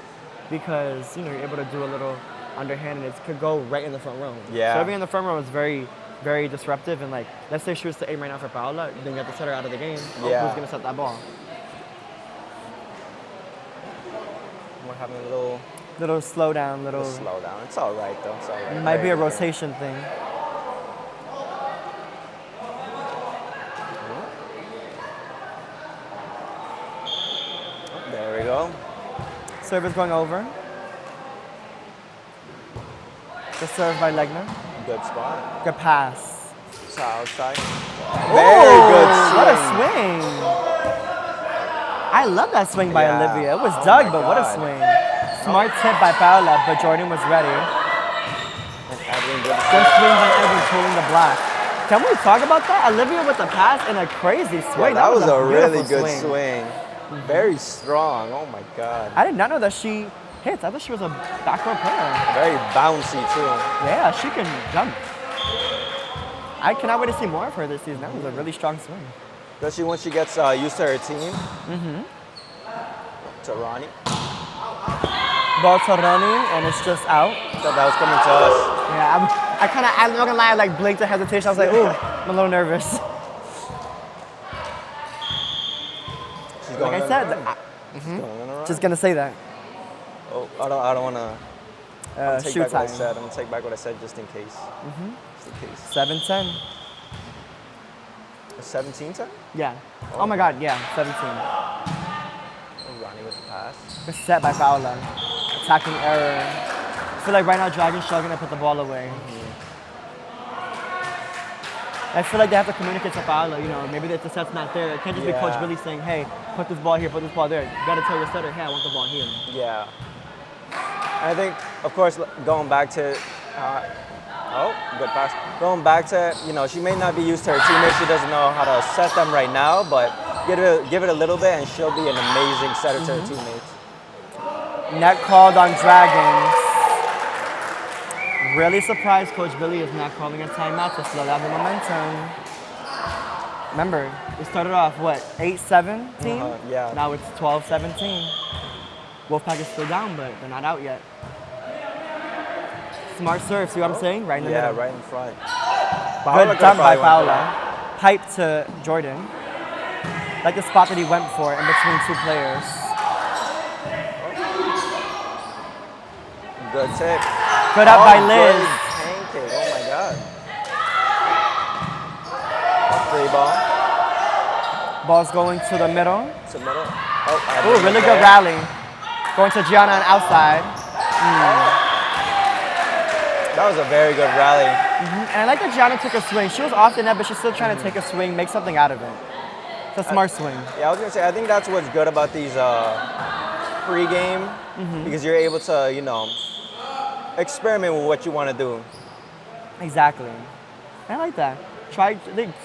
because you know you're able to do a little underhand, and it could go right in the front row. Yeah. Serving in the front row is very, very disruptive. And like, let's say she was to aim right now for Paola, then you have to set her out of the game. Oh, Yeah. who's gonna set that ball? We're having a little slowdown, little. slow down. It's all right though. It's all right. Might be a Very good. rotation thing. There we go. Serve is going over. Good serve by Legner. Good spot. Good pass. It's outside. Oh, Very good swing. what a swing. I love that swing by Yeah. Olivia. It was Oh dug, my but what a God. swing. Smart tip by Paola, but Jordan was ready. And Edwin good Good swing by Edwin pulling the block. Can we talk about that? Olivia with the pass and a crazy swing. Yeah, that was a really beautiful good swing. Very strong. Oh my God. I did not know that she hits. I thought she was a backrow player. Very bouncy too. Yeah, she can jump. I cannot wait to see more of her this season. That was a really strong swing. Especially once she gets used to her team. To Ronnie. Ball to Ronnie, and it's just out. Thought that was coming to us. Yeah, I'm not gonna lie, I like blinked in hesitation. I was like, ooh, I'm a little nervous. She's going Like I on said, a run. She's going on a run. just gonna say that. Oh, I don't want to take Shoot back what I time. said. I'm gonna take back what I said just in case. Just in case. 7-10. A 17-10? Yeah. Oh my God, yeah, 17. Oh, Ronnie with the pass. Good set by Paola. Attacking error. I feel like right now Dragon's struggling to put the ball away. I feel like they have to communicate to Paola, you know, maybe if the set's not there, it can't just be Coach Yeah. Billy saying, hey, put this ball here, put this ball there. You gotta tell your setter, hey, I want the ball here. Yeah. I think, of course, going back to, good pass. Going back to, you know, she may not be used to her teammates. She doesn't know how to set them right now, but give it a little bit and she'll be an amazing setter to her teammates. Net called on Dragons. Really surprised Coach Billy is not calling a timeout to slow down the momentum. Remember, we started off, what, 8-17? Yeah. Now it's 12-17. Wolfpack is still down, but they're not out yet. Smart serve, see what I'm saying? Right in the Yeah, middle. right in front. Good done by Paola. Pipe to Jordan. Like the spot that he went for in between two players. Good tip. Good up by Liz. Good pancake. Oh my God. Free ball. Ball's going to the middle. To middle. Ooh, really good rally. Going to Gianna on outside. That was a very good rally. And I like that Gianna took a swing. She was off the net, but she's still trying to take a swing, make something out of it. It's a smart swing. Yeah, I was gonna say, I think that's what's good about these pre-game, because you're able to, you know, experiment with what you want to do. Exactly. I like that. Try,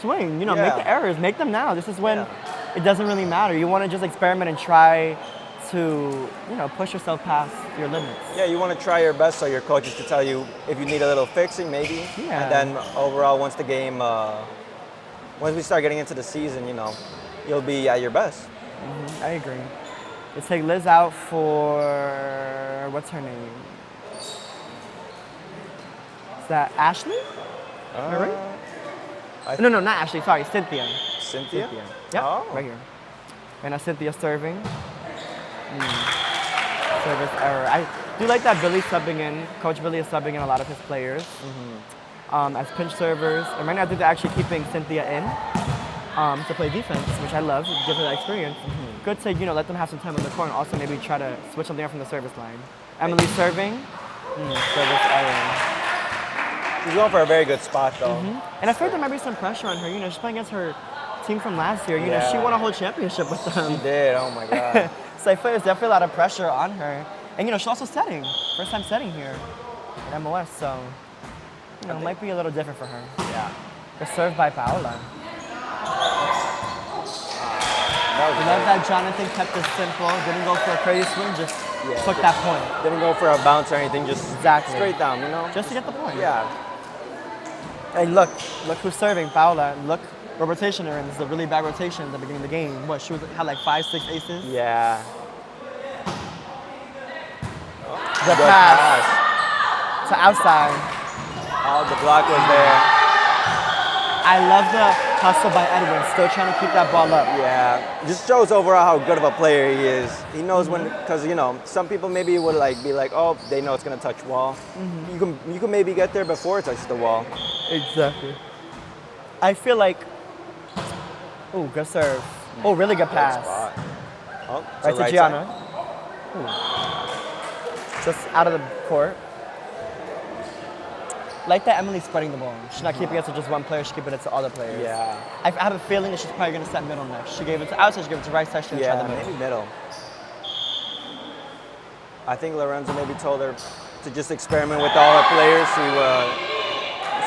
swing, you know, make Yeah. the errors, make them now. This is when it doesn't really matter. You want to just experiment and try to, you know, push yourself past your limits. Yeah, you want to try your best so your coaches can tell you if you need a little fixing, maybe. Yeah. And then overall, once the game, once we start getting into the season, you know, you'll be at your best. I agree. Let's take Liz out for, what's her name? Is that Ashley? Am I right? No, not Ashley, sorry, Cynthia. Cynthia? Yep, Oh. right here. And a Cynthia serving. Service error. I do like that Billy's subbing in. Coach Billy is subbing in a lot of his players as pinch servers. And right now I think they're actually keeping Cynthia in to play defense, which I love. Give her that experience. Good to, you know, let them have some time on the court and also maybe try to switch something up from the service line. Emily serving. Service error. She's going for a very good spot, though. And I feel like there might be some pressure on her. You know, she's playing against her team from last year. You know, she Yeah. won a whole championship with them. She did. Oh my God. So I feel there's definitely a lot of pressure on her. And you know, she's also setting. First time setting here at MOS, so you know, it might be a little different for her. Yeah. Good serve by Paola. That was I love that Jonathan kept it simple, didn't go for a crazy swing, just took that point. Didn't go for a bounce or anything, just Exactly. straight down, you know? Just to get the point. Yeah. Hey, look who's serving, Paola. Look what rotation they're in. This is a really bad rotation at the beginning of the game. What, she had like 5-6 aces? Yeah. The pass to outside. Oh, the block was there. I love Hustle by Edwin, still trying to keep that ball up. Yeah, just shows overall how good of a player he is. He knows when, because some people maybe would be like, oh, they know it's gonna touch wall. You can maybe get there before it touches the wall. Exactly. I feel like, oh, good serve. Oh, really good pass. Spot. Oh, Right to Gianna. Just out of the court. Like that Emily's spreading the ball. She's not keeping it to just one player, she's keeping it to other players. Yeah. I have a feeling that she's probably going to set middle next. She gave it to outside, she gave it to right side, she gonna try the middle. Maybe middle. I think Lorenzo maybe told her to just experiment with all her players,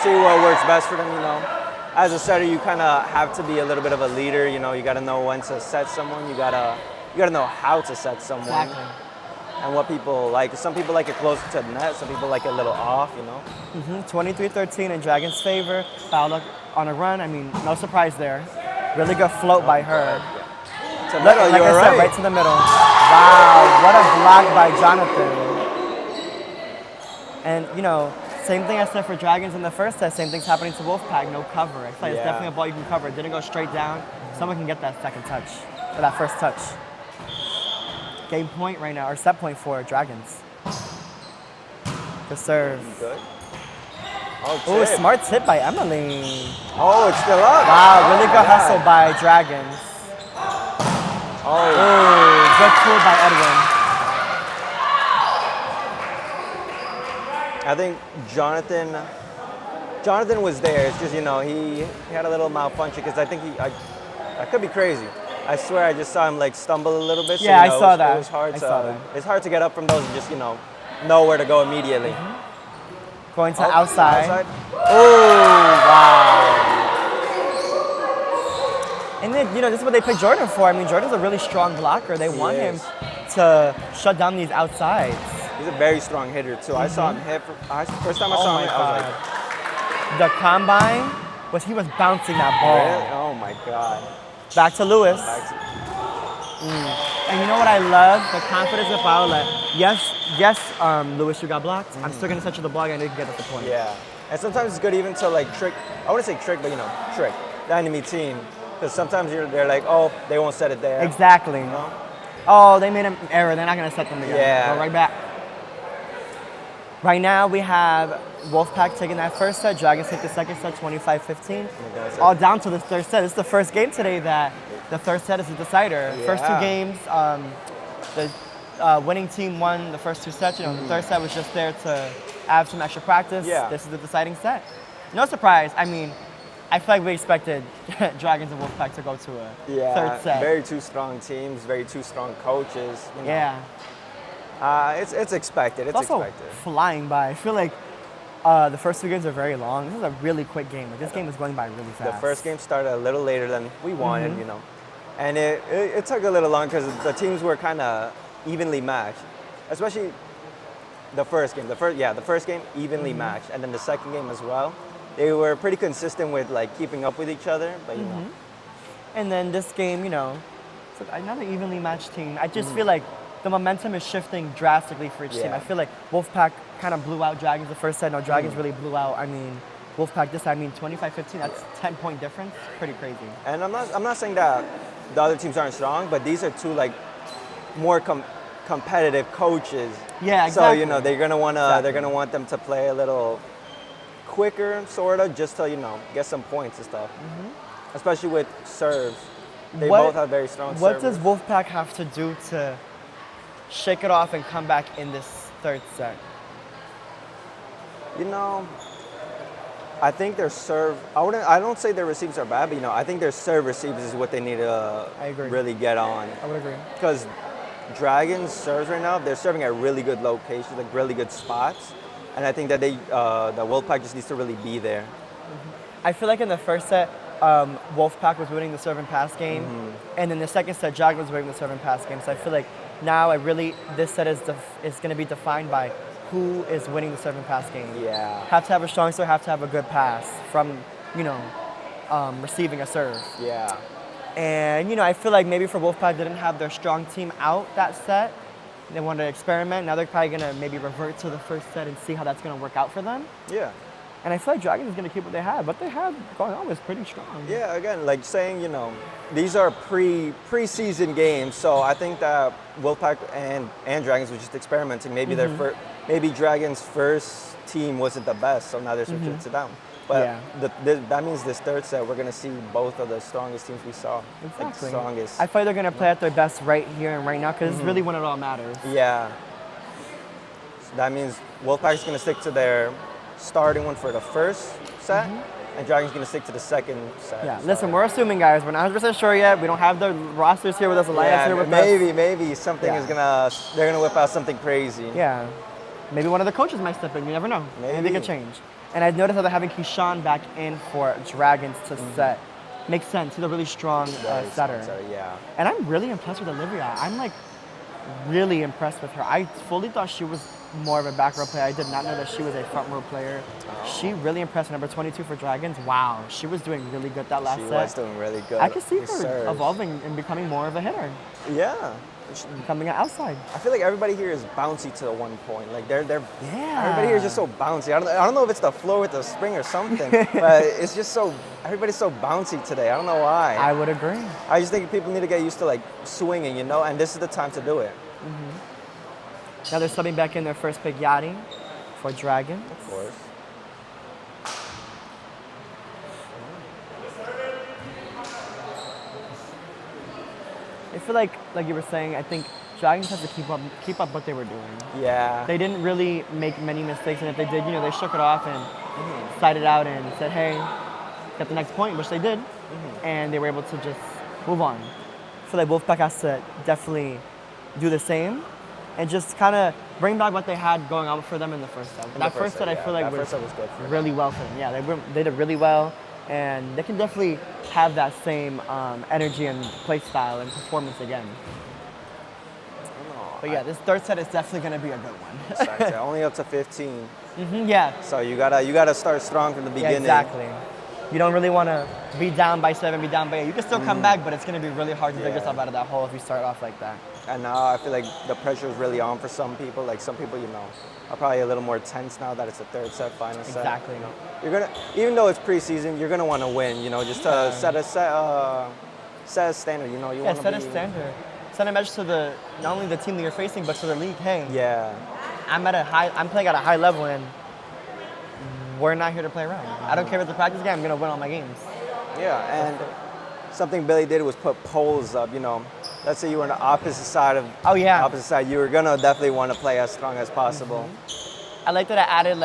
see what works best for them, As a setter, you kind of have to be a little bit of a leader, you got to know when to set someone, you got to know how to set someone. Exactly. And what people like. Some people like it closer to the net, some people like it a little off, 23-13 in Dragon's favor. Foul on a run. I mean, no surprise there. Really good float by her. To the middle, like you were I said, right to the middle. Wow, what a block by Jonathan. And, same thing I said for Dragons in the first set. Same thing's happening to Wolfpack. No cover. I feel like it's definitely a ball you can cover. It didn't go straight down. Someone can get that second touch, or that first touch. Game point right now, or set point for Dragons. Good serve. Good. Oh, smart tip by Emily. Oh, it's still up. Wow, really good hustle by Dragons. Oh, good pull by Edwin. I think Jonathan was there. It's just, he had a little malfunction because I think I could be crazy. I swear I just saw him stumble a little bit. So, I saw that. It was hard saw that. It's hard to get up from those and just, know where to go immediately. Going to outside. Oh, wow. And then, this is what they picked Jordan for. I mean, Jordan's a really strong blocker. They want him to shut down these outsides. He's a very strong hitter, too. I saw him hit. First time I saw him, I was like... The combine, he was bouncing that ball. Really? Oh, my God. Back to Lewis. And you know what I love? The confidence of Paola. Yes, Lewis, you got blocked. I'm still going to touch you the ball and I didn't get at the point. Yeah. And sometimes it's good even to trick, I wouldn't say trick, but trick the enemy team. Because sometimes they're like, oh, they won't set it there. Exactly. Oh, they made an error. They're not going to set them again. Yeah. Go right back. Right now we have Wolfpack taking that first set. Dragons take the second set, 25-15. All down to the third set. This is the first game today that the third set is the decider. Yeah. First two games, the winning team won the first two sets. The third set was just there to add some extra practice. Yeah. This is the deciding set. No surprise. I mean, I feel like we expected Dragons and Wolfpack to go to a third set. Very two strong teams, very two strong coaches. Yeah. It's expected. It's also expected. Flying by. I feel like the first two games are very long. This is a really quick game. This game is going by really fast. The first game started a little later than we wanted, and it took a little long because the teams were kind of evenly matched, especially the first game. The first game evenly matched, and then the second game as well. They were pretty consistent with keeping up with each other, but And then this game, it's another evenly matched team. I just feel like the momentum is shifting drastically for each team. I feel like Wolfpack kind of blew out Dragons the first set. No, Dragons really blew out. Wolfpack 25-15. That's 10-point difference. Pretty crazy. And I'm not saying that the other teams aren't strong, but these are two more competitive coaches. Yeah, exactly. So they're gonna want them to play a little quicker, sorta, just to get some points and stuff. Especially with serves. They both have very strong serves. What does Wolfpack have to do to shake it off and come back in this third set? I think their serve. I don't say their receives are bad, but I think their serve receives is what they need to really get on. I would agree. Because Dragons serves right now, they're serving at really good locations, really good spots, and I think that the Wolfpack just needs to really be there. I feel like in the first set, Wolfpack was winning the serve and pass game, and in the second set, Dragons was winning the serve and pass game. So I feel like now this set is going to be defined by who is winning the serve and pass game. Yeah. Have to have a strong serve, have to have a good pass from, receiving a serve. Yeah. And, I feel like maybe for Wolfpack, they didn't have their strong team out that set. They wanted to experiment. Now they're probably going to maybe revert to the first set and see how that's going to work out for them. Yeah. And I feel like Dragons is going to keep what they had. What they had going on was pretty strong. Yeah, again, like saying, you know, these are preseason games, so I think that Wolfpack and Dragons were just experimenting. Maybe maybe Dragons' first team wasn't the best, so now they're switching to them. But that means this third set, we're going to see both of the strongest teams we saw. Exactly. Like, strongest. I feel like they're going to play at their best right here and right now because it's really when it all matters. Yeah. So that means Wolfpack's going to stick to their starting one for the first set, and Dragon's going to stick to the second set. Yeah, listen, we're assuming, guys. We're not 100% sure yet. We don't have the rosters here with us, the lineups here with us. Maybe something is they're going to whip out something crazy. Yeah. Maybe one of the coaches might step in. You never know. Maybe. Anything could change. And I've noticed how they're having Keyshawn back in for Dragons to set. Makes sense. He's a really strong setter. Yeah. And I'm really impressed with Olivia. I'm like really impressed with her. I fully thought she was more of a back row player. I did not know that she was a front row player. She really impressed. Number 22 for Dragons. Wow. She was doing really good that last set. She was doing really good. I could see her evolving and becoming more of a hitter. Yeah. Coming outside. I feel like everybody here is bouncy to the one point. Like everybody here is just so bouncy. I don't know if it's the floor with the spring or something, but it's just everybody's so bouncy today. I don't know why. I would agree. I just think people need to get used to like swinging, you know, and this is the time to do it. Now they're subbing back in their first pick, Yachty, for Dragons. Of course. I feel like you were saying, I think Dragons have to keep up what they were doing. Yeah. They didn't really make many mistakes, and if they did, you know, they shook it off and sided out and said, hey, get the next point, which they did, and they were able to just move on. I feel like Wolfpack has to definitely do the same and just kind of bring back what they had going on for them in the first set. That first set, I feel like was good for really well for them. Yeah, they did really well, and they can definitely have that same energy and play style and performance again. But yeah, this third set is definitely going to be a good one. Sorry, only up to 15. Yeah. So you gotta start strong from the beginning. Yeah, exactly. You don't really want to be down by 7, be down by 8. You can still come back, but it's going to be really hard to dig yourself out of that hole if you start off like that. And now I feel like the pressure is really on for some people. Like some people, you know, are probably a little more tense now that it's a third set, final set. Exactly. You know? You're gonna, even though it's preseason, you're gonna want to win. You know, just to set a standard. You know, you want to set a standard. Send a message to not only the team that you're facing, but to the league. Hey, I'm playing at a high level, and we're not here to play around. I don't care if it's a practice game. I'm gonna win all my games. Yeah, and something Billy did was put polls up. You know, let's say you were on the opposite side of opposite side, you were gonna definitely want to play as strong as possible. I like that I added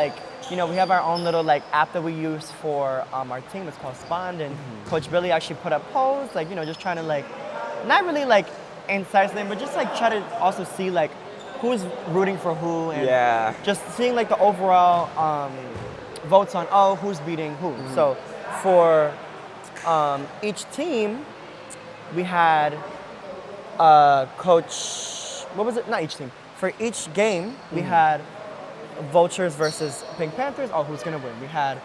we have our own little app that we use for our team. It's called Spawn, and Coach Billy actually put up polls, just trying to not really inside them, but just try to also see who's rooting for who, and just seeing the overall votes on who's beating who. So for each team, we had Coach. What was it? Not each team. For each game, we had Vultures versus Pink Panthers. Who's gonna win? We had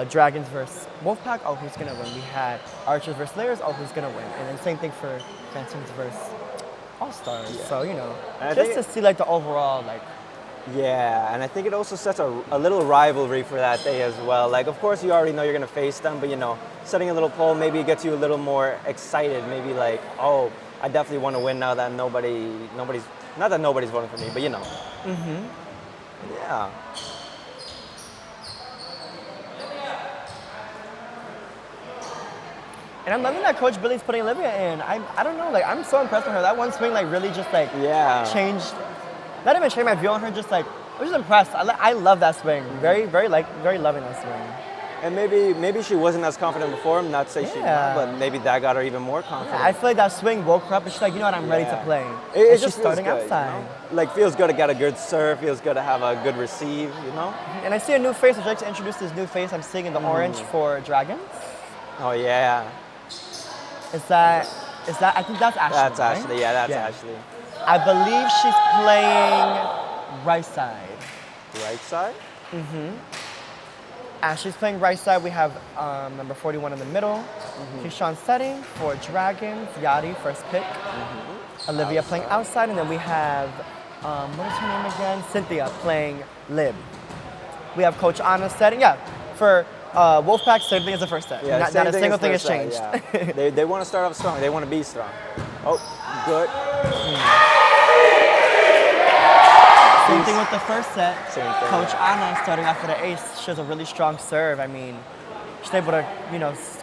Dragons versus Wolfpack. Who's gonna win? We had Archers versus Slayers. Who's gonna win? And then same thing for Phantoms versus All Stars. Yeah. So just to see the overall Yeah, and I think it also sets a little rivalry for that day as well. Of course, you already know you're gonna face them, but setting a little poll maybe it gets you a little more excited. Maybe I definitely want to win now that nobody's not that nobody's voting for me, but Yeah. And I'm loving that Coach Billy's putting Olivia in. I don't know, I'm so impressed with her. That one swing really just changed. Not even changed my view on her. Just I was just impressed. I love that swing. Very loving that swing. And maybe she wasn't as confident before. I'm not saying she's not, but maybe that got her even more confident. Yeah, I feel like that swing woke her up, and she's you know what, I'm ready to play. It's just starting good, outside. Feels good to get a good serve. Feels good to have a good receive. And I see a new face. I'd like to introduce this new face I'm seeing in the orange for Dragons. Oh yeah. Is that? I think that's Ashley. That's right? Ashley. Yeah, that's Ashley. I believe she's playing right side. Right side? Ashley's playing right side. We have number 41 in the middle. Keyshawn setting for Dragons. Yachty, first pick. Olivia playing outside. And then we have, what is her name again? Cynthia playing lib. We have Coach Anna setting. Yeah, for Wolfpack, same thing as the first set. Yeah, Not a single as thing has first set, changed. yeah. they want to start off strong. They want to be strong. Oh, good. Same thing with the first set. Same thing. Coach Anna starting off with an ace. She has a really strong serve. I mean, she's able to,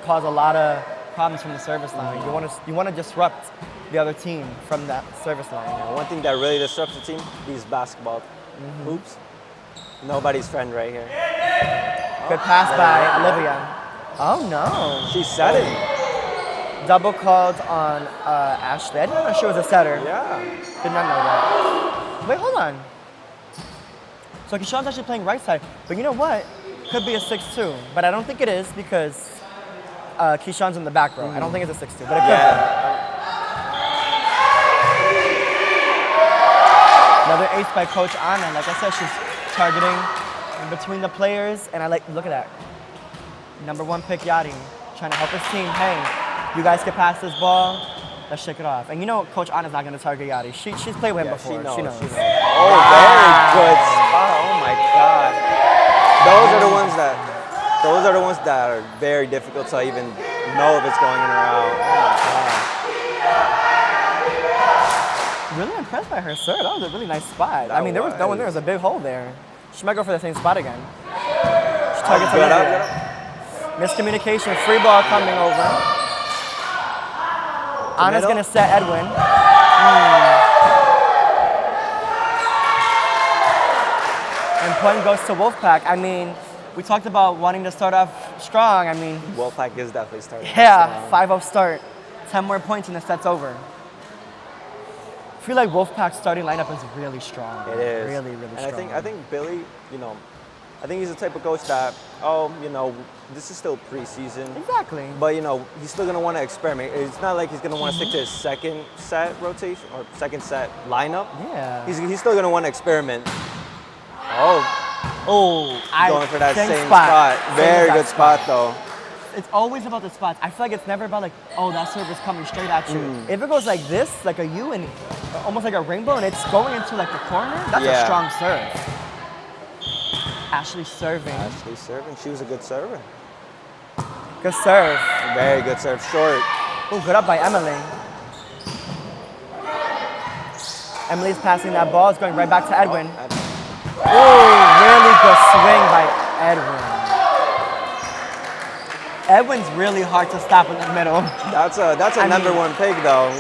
cause a lot of problems from the service line. You want to disrupt the other team from that service line. One thing that really disrupts the team, these basketball hoops. Nobody's friend right here. Good pass by Olivia. Oh no. She's setting. Double called on Ashley. I didn't know she was a setter. Yeah. Did not know that. Wait, hold on. So Keyshawn's actually playing right side. But you know what? Could be a 6-2. But I don't think it is because Keyshawn's in the back row. I don't think it's a 6-2, but it could be. Another ace by Coach Anna. Like I said, she's targeting in between the players. And look at that. Number 1 pick Yadi, trying to help his team. Hey, you guys can pass this ball. Let's shake it off. And Coach Anna's not going to target Yadi. She's played with him before. She knows. Oh, very good spot. Oh my God. Those are the ones that are very difficult to even know if it's going in or out. Oh my God. Really impressed by her serve. That was a really nice spot. There was no one there. There was a big hole there. She might go for the same spot again. She targets Olivia. Miscommunication, free ball coming over. Anna's going to set Edwin. And point goes to Wolfpack. We talked about wanting to start off strong. Wolfpack is definitely starting. Yeah, 5-0 start. 10 more points and the set's over. I feel like Wolfpack's starting lineup is really strong. It is. Really, really strong. And I think Billy, I think he's the type of coach that, this is still preseason. Exactly. But, he's still going to want to experiment. It's not like he's going to want to stick to his second set rotation or second set lineup. Yeah. He's still going to want to experiment. Going for that same spot. Very good spot, though. It's always about the spots. I feel like it's never about that serve is coming straight at you. If it goes like this, like a U and almost like a rainbow, and it's going into the corner, that's a strong serve. Ashley serving. She was a good server. Good serve. Very good serve. Short. Oh, good up by Emily. Emily's passing that ball. It's going right back to Edwin. Really good swing by Edwin. Edwin's really hard to stop in the middle. That's a number 1 pick, though.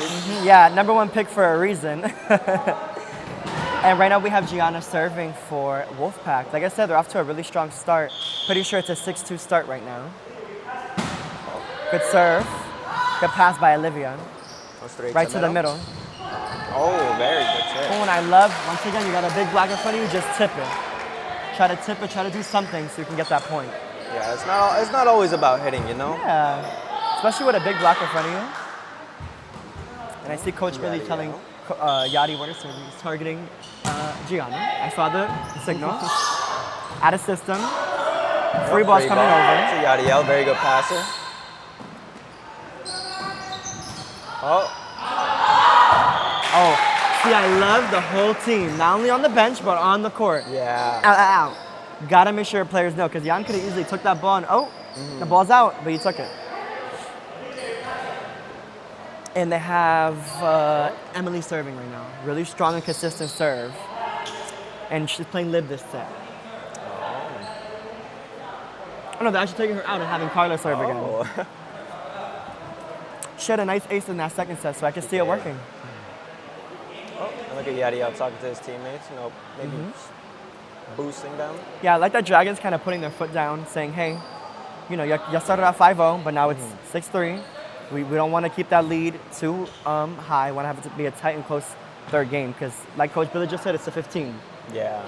Yeah, number 1 pick for a reason. And right now we have Gianna serving for Wolfpack. Like I said, they're off to a really strong start. Pretty sure it's a 6-2 start right now. Good serve. Good pass by Olivia. Right to the middle. Oh, very good serve. Oh, and I love, once again, you got a big block in front of you, just tip it. Try to tip it, try to do something so you can get that point. Yeah, it's not always about hitting, Yeah, especially with a big block in front of you. And I see Coach Billy telling Yadi what is serving. He's targeting Gianna. I saw the signal. Out of system. Free ball's coming over. To Yadiel, very good passer. See, I love the whole team. Not only on the bench, but on the court. Yeah. Out. Gotta make sure players know, because Jan could have easily took that ball and the ball's out, but he took it. And they have Emily serving right now. Really strong and consistent serve. And she's playing lib this set. Oh no, they're actually taking her out and having Carla serve again. She had a nice ace in that second set, so I could see it working. And look at Yadi out talking to his teammates, maybe boosting them. Yeah, I like that Dragons kind of putting their foot down, saying, hey, you started out 5-0, but now it's 6-3. We don't want to keep that lead too high. We want to have it to be a tight and close third game, because like Coach Billy just said, it's a 15. Yeah.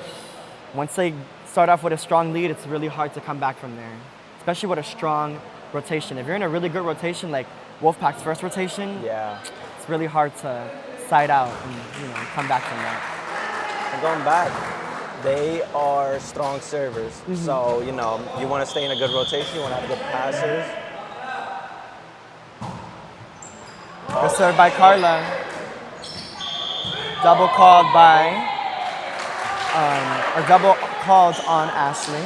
Once they start off with a strong lead, it's really hard to come back from there, especially with a strong rotation. If you're in a really good rotation, like Wolfpack's first rotation, it's really hard to side out and come back from that. And going back, they are strong servers. So, you want to stay in a good rotation, you want to have good passers. Good serve by Carla. Double called by, or double called on Ashley.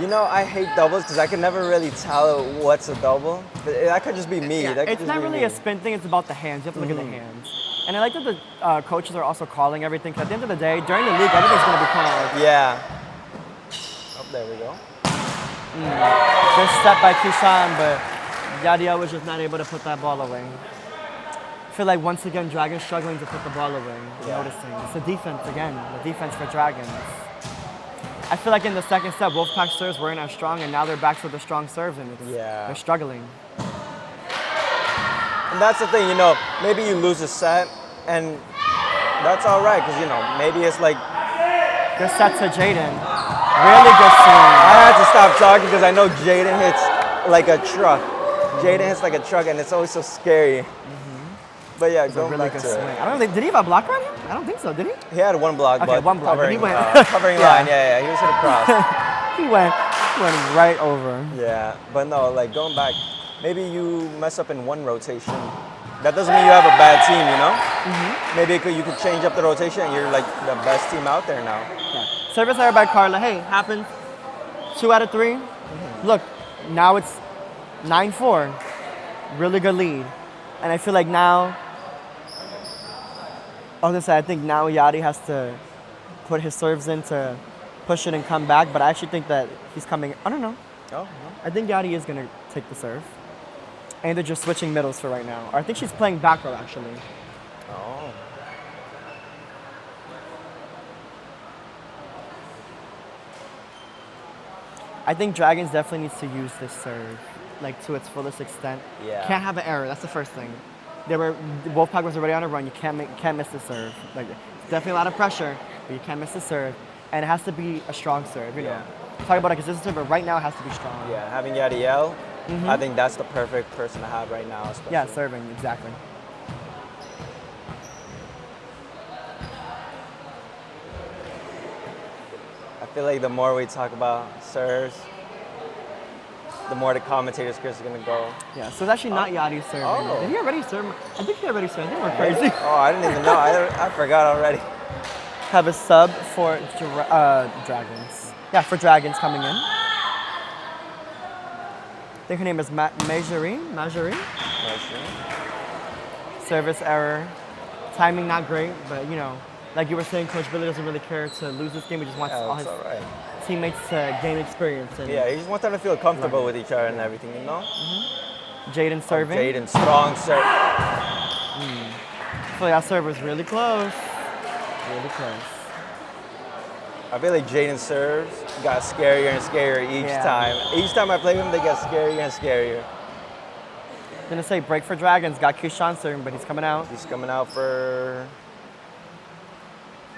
You know, I hate doubles because I can never really tell what's a double. But that could just be me. Yeah, That could it's just not be really me. a spin thing, it's about the hands. You have to look at the hands. And I like that the coaches are also calling everything. 'Cause at the end of the day, during the league, everything's going to be called. Yeah. Oh, there we go. Good step by Keyshawn, but Yadiel was just not able to put that ball away. I feel like once again, Dragons struggling to put the ball away. Yeah. Noticing. It's the defense again, the defense for Dragons. I feel like in the second set, Wolfpack serves weren't as strong, and now they're back to the strong serves, and they're struggling. And that's the thing, you know, maybe you lose a set, and that's all right, because, you know, maybe it's like... Good set to Jaden. Really good swing. I had to stop talking because I know Jaden hits like a truck. Jaden hits like a truck, and it's always so scary. But yeah, It's a going really back good to swing. it. I don't think, did he have a blocker on him? I don't think so, did he? He had one block, Okay, but one block, but covering, he went- covering Yeah. line. Yeah, he was hit across. He went right over. Yeah, but no, like going back, maybe you mess up in one rotation. That doesn't mean you have a bad team, you know? Maybe you could change up the rotation and you're like the best team out there now. Yeah. Service error by Carla. Hey, happened. 2 out of 3. Look, now it's 9-4. Really good lead. And I feel like now, I think now Yadi has to put his serves in to push it and come back. But I actually think that he's coming. I don't know. Oh, I think Yadi is going to take the serve. And they're just switching middles for right now. Or I think she's playing back row, actually. oh. I think Dragons definitely needs to use this serve, like to its fullest extent. Yeah. Can't have an error. That's the first thing. Wolfpack was already on a run. You can't miss the serve. Like it's definitely a lot of pressure, but you can't miss the serve, and it has to be a strong serve. You know, talk about a consistent serve, but right now it has to be strong. Yeah, having Yadiel, I think that's the perfect person to have right now. Especially. Yeah, serving exactly. I feel like the more we talk about serves, the more the commentators' skills are gonna go. Yeah, so it's actually not Yadi's serving. Oh. Did he already serve? I think he already served. I think we're crazy. Oh, I didn't even know. I forgot already. Have a sub for Dragons. Yeah, for Dragons coming in. I think her name is Marjorie. Service error. Timing not great, but you know, like you were saying, Coach Billy doesn't really care to lose this game. He just wants all his That's all right. teammates to gain experience. And Yeah, he just wants them to feel comfortable with each other and everything, you know? Jaden serving. Jaden, strong serve. I feel like that serve was really close. Really close. I feel like Jaden serves got scarier and scarier each Yeah. time. Each time I play him, they get scarier and scarier. I'm gonna say break for Dragons. Got Keyshawn serving, but he's coming out. He's coming out for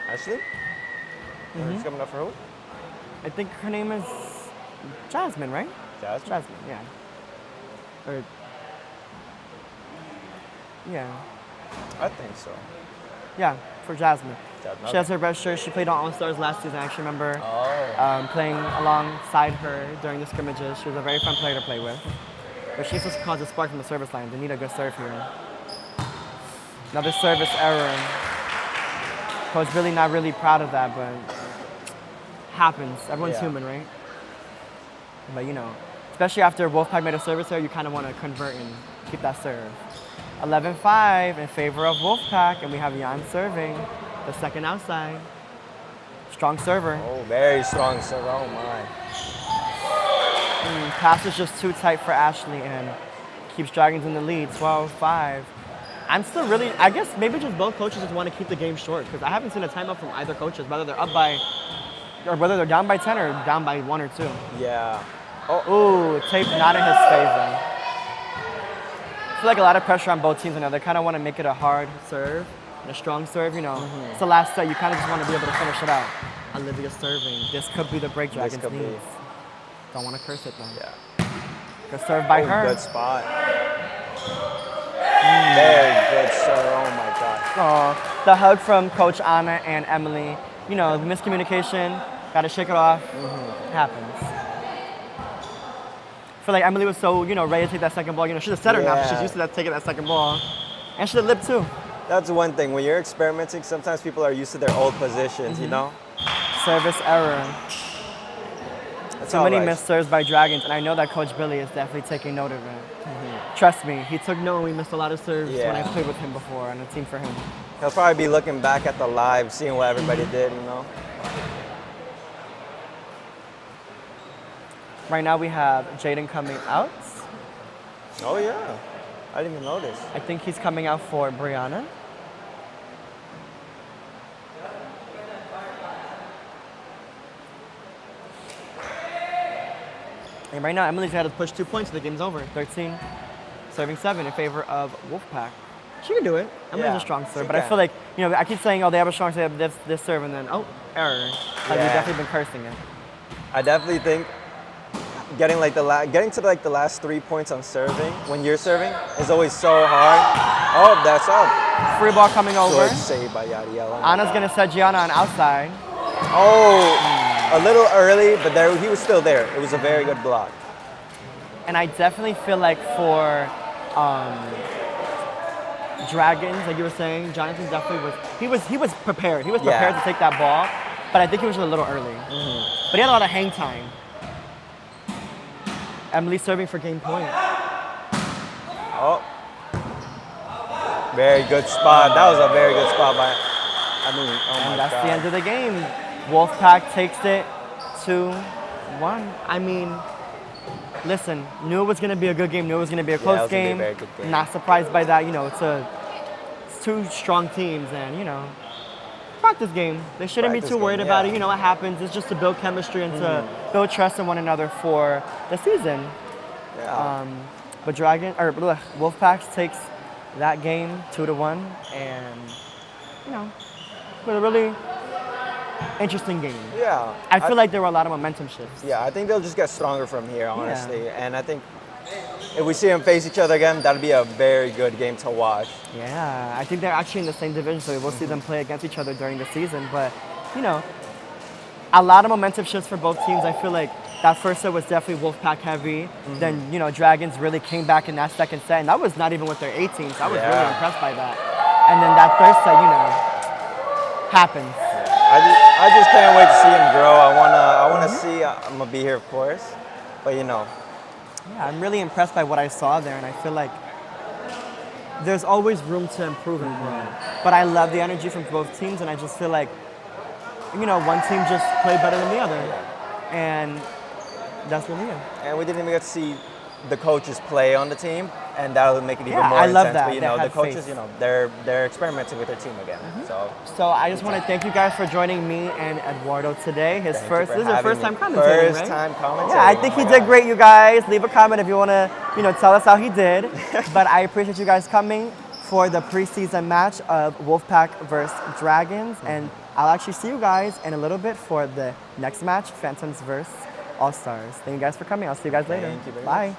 Ashley? Or he's coming out for who? I think her name is Jasmine, right? Jasmine? Jasmine, yeah. Or yeah, I think so. yeah, for Jasmine. Jasmine, She has her best shirt. She played on All Stars last season. I actually remember Oh. playing alongside her during the scrimmages. She was a very fun player to play with. But she's supposed to cause a spark from the service line. They need a good serve here. Another service error. Coach really not really proud of that, but happens. Everyone's Yeah. human, right? But you know, especially after Wolfpack made a service error, you kind of want to convert and keep that serve. 11-5 in favor of Wolfpack, and we have Jan serving the second outside. Strong server. Oh, very strong serve. Oh, my. Pass is just too tight for Ashley and keeps Dragons in the lead, 12-5. I'm still really, I guess maybe just both coaches just want to keep the game short because I haven't seen a timeout from either coaches, whether they're up by, or whether they're down by 10 or down by 1 or 2. Yeah. Ooh, tape not in his favor. I feel like a lot of pressure on both teams right now. They kind of want to make it a hard serve and a strong serve, you know. It's the last set, you kind of just want to be able to finish it out. Olivia serving. This could be the break Dragons could be. need. Don't want to curse it though. Yeah. Good serve by her. Good spot. Very good serve. Oh, my God. Oh, the hug from Coach Anna and Emily. You know, the miscommunication, got to shake it off. It happens. I feel like Emily was so, you know, ready to take that second ball. You know, she should have set her now. Yeah. She's used to that taking that second ball. And she did lip too. That's one thing. When you're experimenting, sometimes people are used to their old positions, you know? service error. That's Too all many right. missed serves by Dragons, and I know that Coach Billy is definitely taking note of it. Trust me, he took note. We missed a lot of serves when I Yeah. played with him before on a team for him. He'll probably be looking back at the live, seeing what everybody did, you know? Right now we have Jaden coming out. Oh, yeah. I didn't even notice. I think he's coming out for Brianna. And right now, Emily's got to push 2 points, so the game's over. 13, serving 7 in favor of Wolfpack. She can do it. Emily's Yeah, a strong serve, she but I can. feel like, you know, I keep saying, oh, they have a strong serve, this serve, and then, oh, error. Like, we've Yeah. definitely been cursing it. I definitely think getting to like the last 3 points on serving when you're serving is always so hard. Oh, that's up. Free ball coming over. Good save by Yadiel. Anna's going to set Gianna on outside. Oh, a little early, but there he was still there. It was a very good block. And I definitely feel like for Dragons, like you were saying, Jonathan definitely he was prepared. He was prepared Yeah. to take that ball, but I think he was a little early. But he had a lot of hang time. Emily serving for game point. Oh, very good spot. That was a very good spot by. Oh my And that's God. the end of the game. Wolfpack takes it 2-1. I mean, listen, knew it was going to be a good game, knew it was going to be a it close was gonna be a game. very good game. Not surprised by that. You know, it's two strong teams, and, you know, practice game. They shouldn't be Practice too worried game, about yeah. it. You know what happens. It's just to build chemistry and to build trust in one another for the season. Yeah. But Wolfpack takes that game 2-1, and, you know, with a really interesting game. yeah. I feel like there were a lot of momentum shifts. Yeah, I think they'll just get stronger from here, honestly. And I think if we see them face each other again, that'll be a very good game to watch. Yeah, I think they're actually in the same division, so we'll see them play against each other during the season. But, you know, a lot of momentum shifts for both teams. I feel like that first set was definitely Wolfpack heavy. Then, you know, Dragons really came back in that second set, and that was not even with their 18s. I was really Yeah. impressed by that. And then that third set, you know, happens. I just can't wait to see him grow. I wanna see. I'm gonna be here, of course, but you know, Yeah, I'm really impressed by what I saw there, and I feel like there's always room to improve and grow. But I love the energy from both teams, and I just feel like, you know, one team just played better than the other, and that's really it. and we didn't even get to see the coaches play on the team, and that'll make it even Yeah, more I intense. love that. But you They know, the had coaches, faith. you know, they're experimenting with their team again. So I just want to thank you guys for joining me and Eduardo today. Thank you for This is his having first me. time commentating, First right? time commentating. Yeah, I think Oh he my did God. great, you guys. Leave a comment if you want to, you know, tell us how he did. But I appreciate you guys coming for the preseason match of Wolfpack versus Dragons. And I'll actually see you guys in a little bit for the next match, Phantoms versus All-Stars. Thank you guys for coming. I'll see you guys later. Thank you very Bye. much.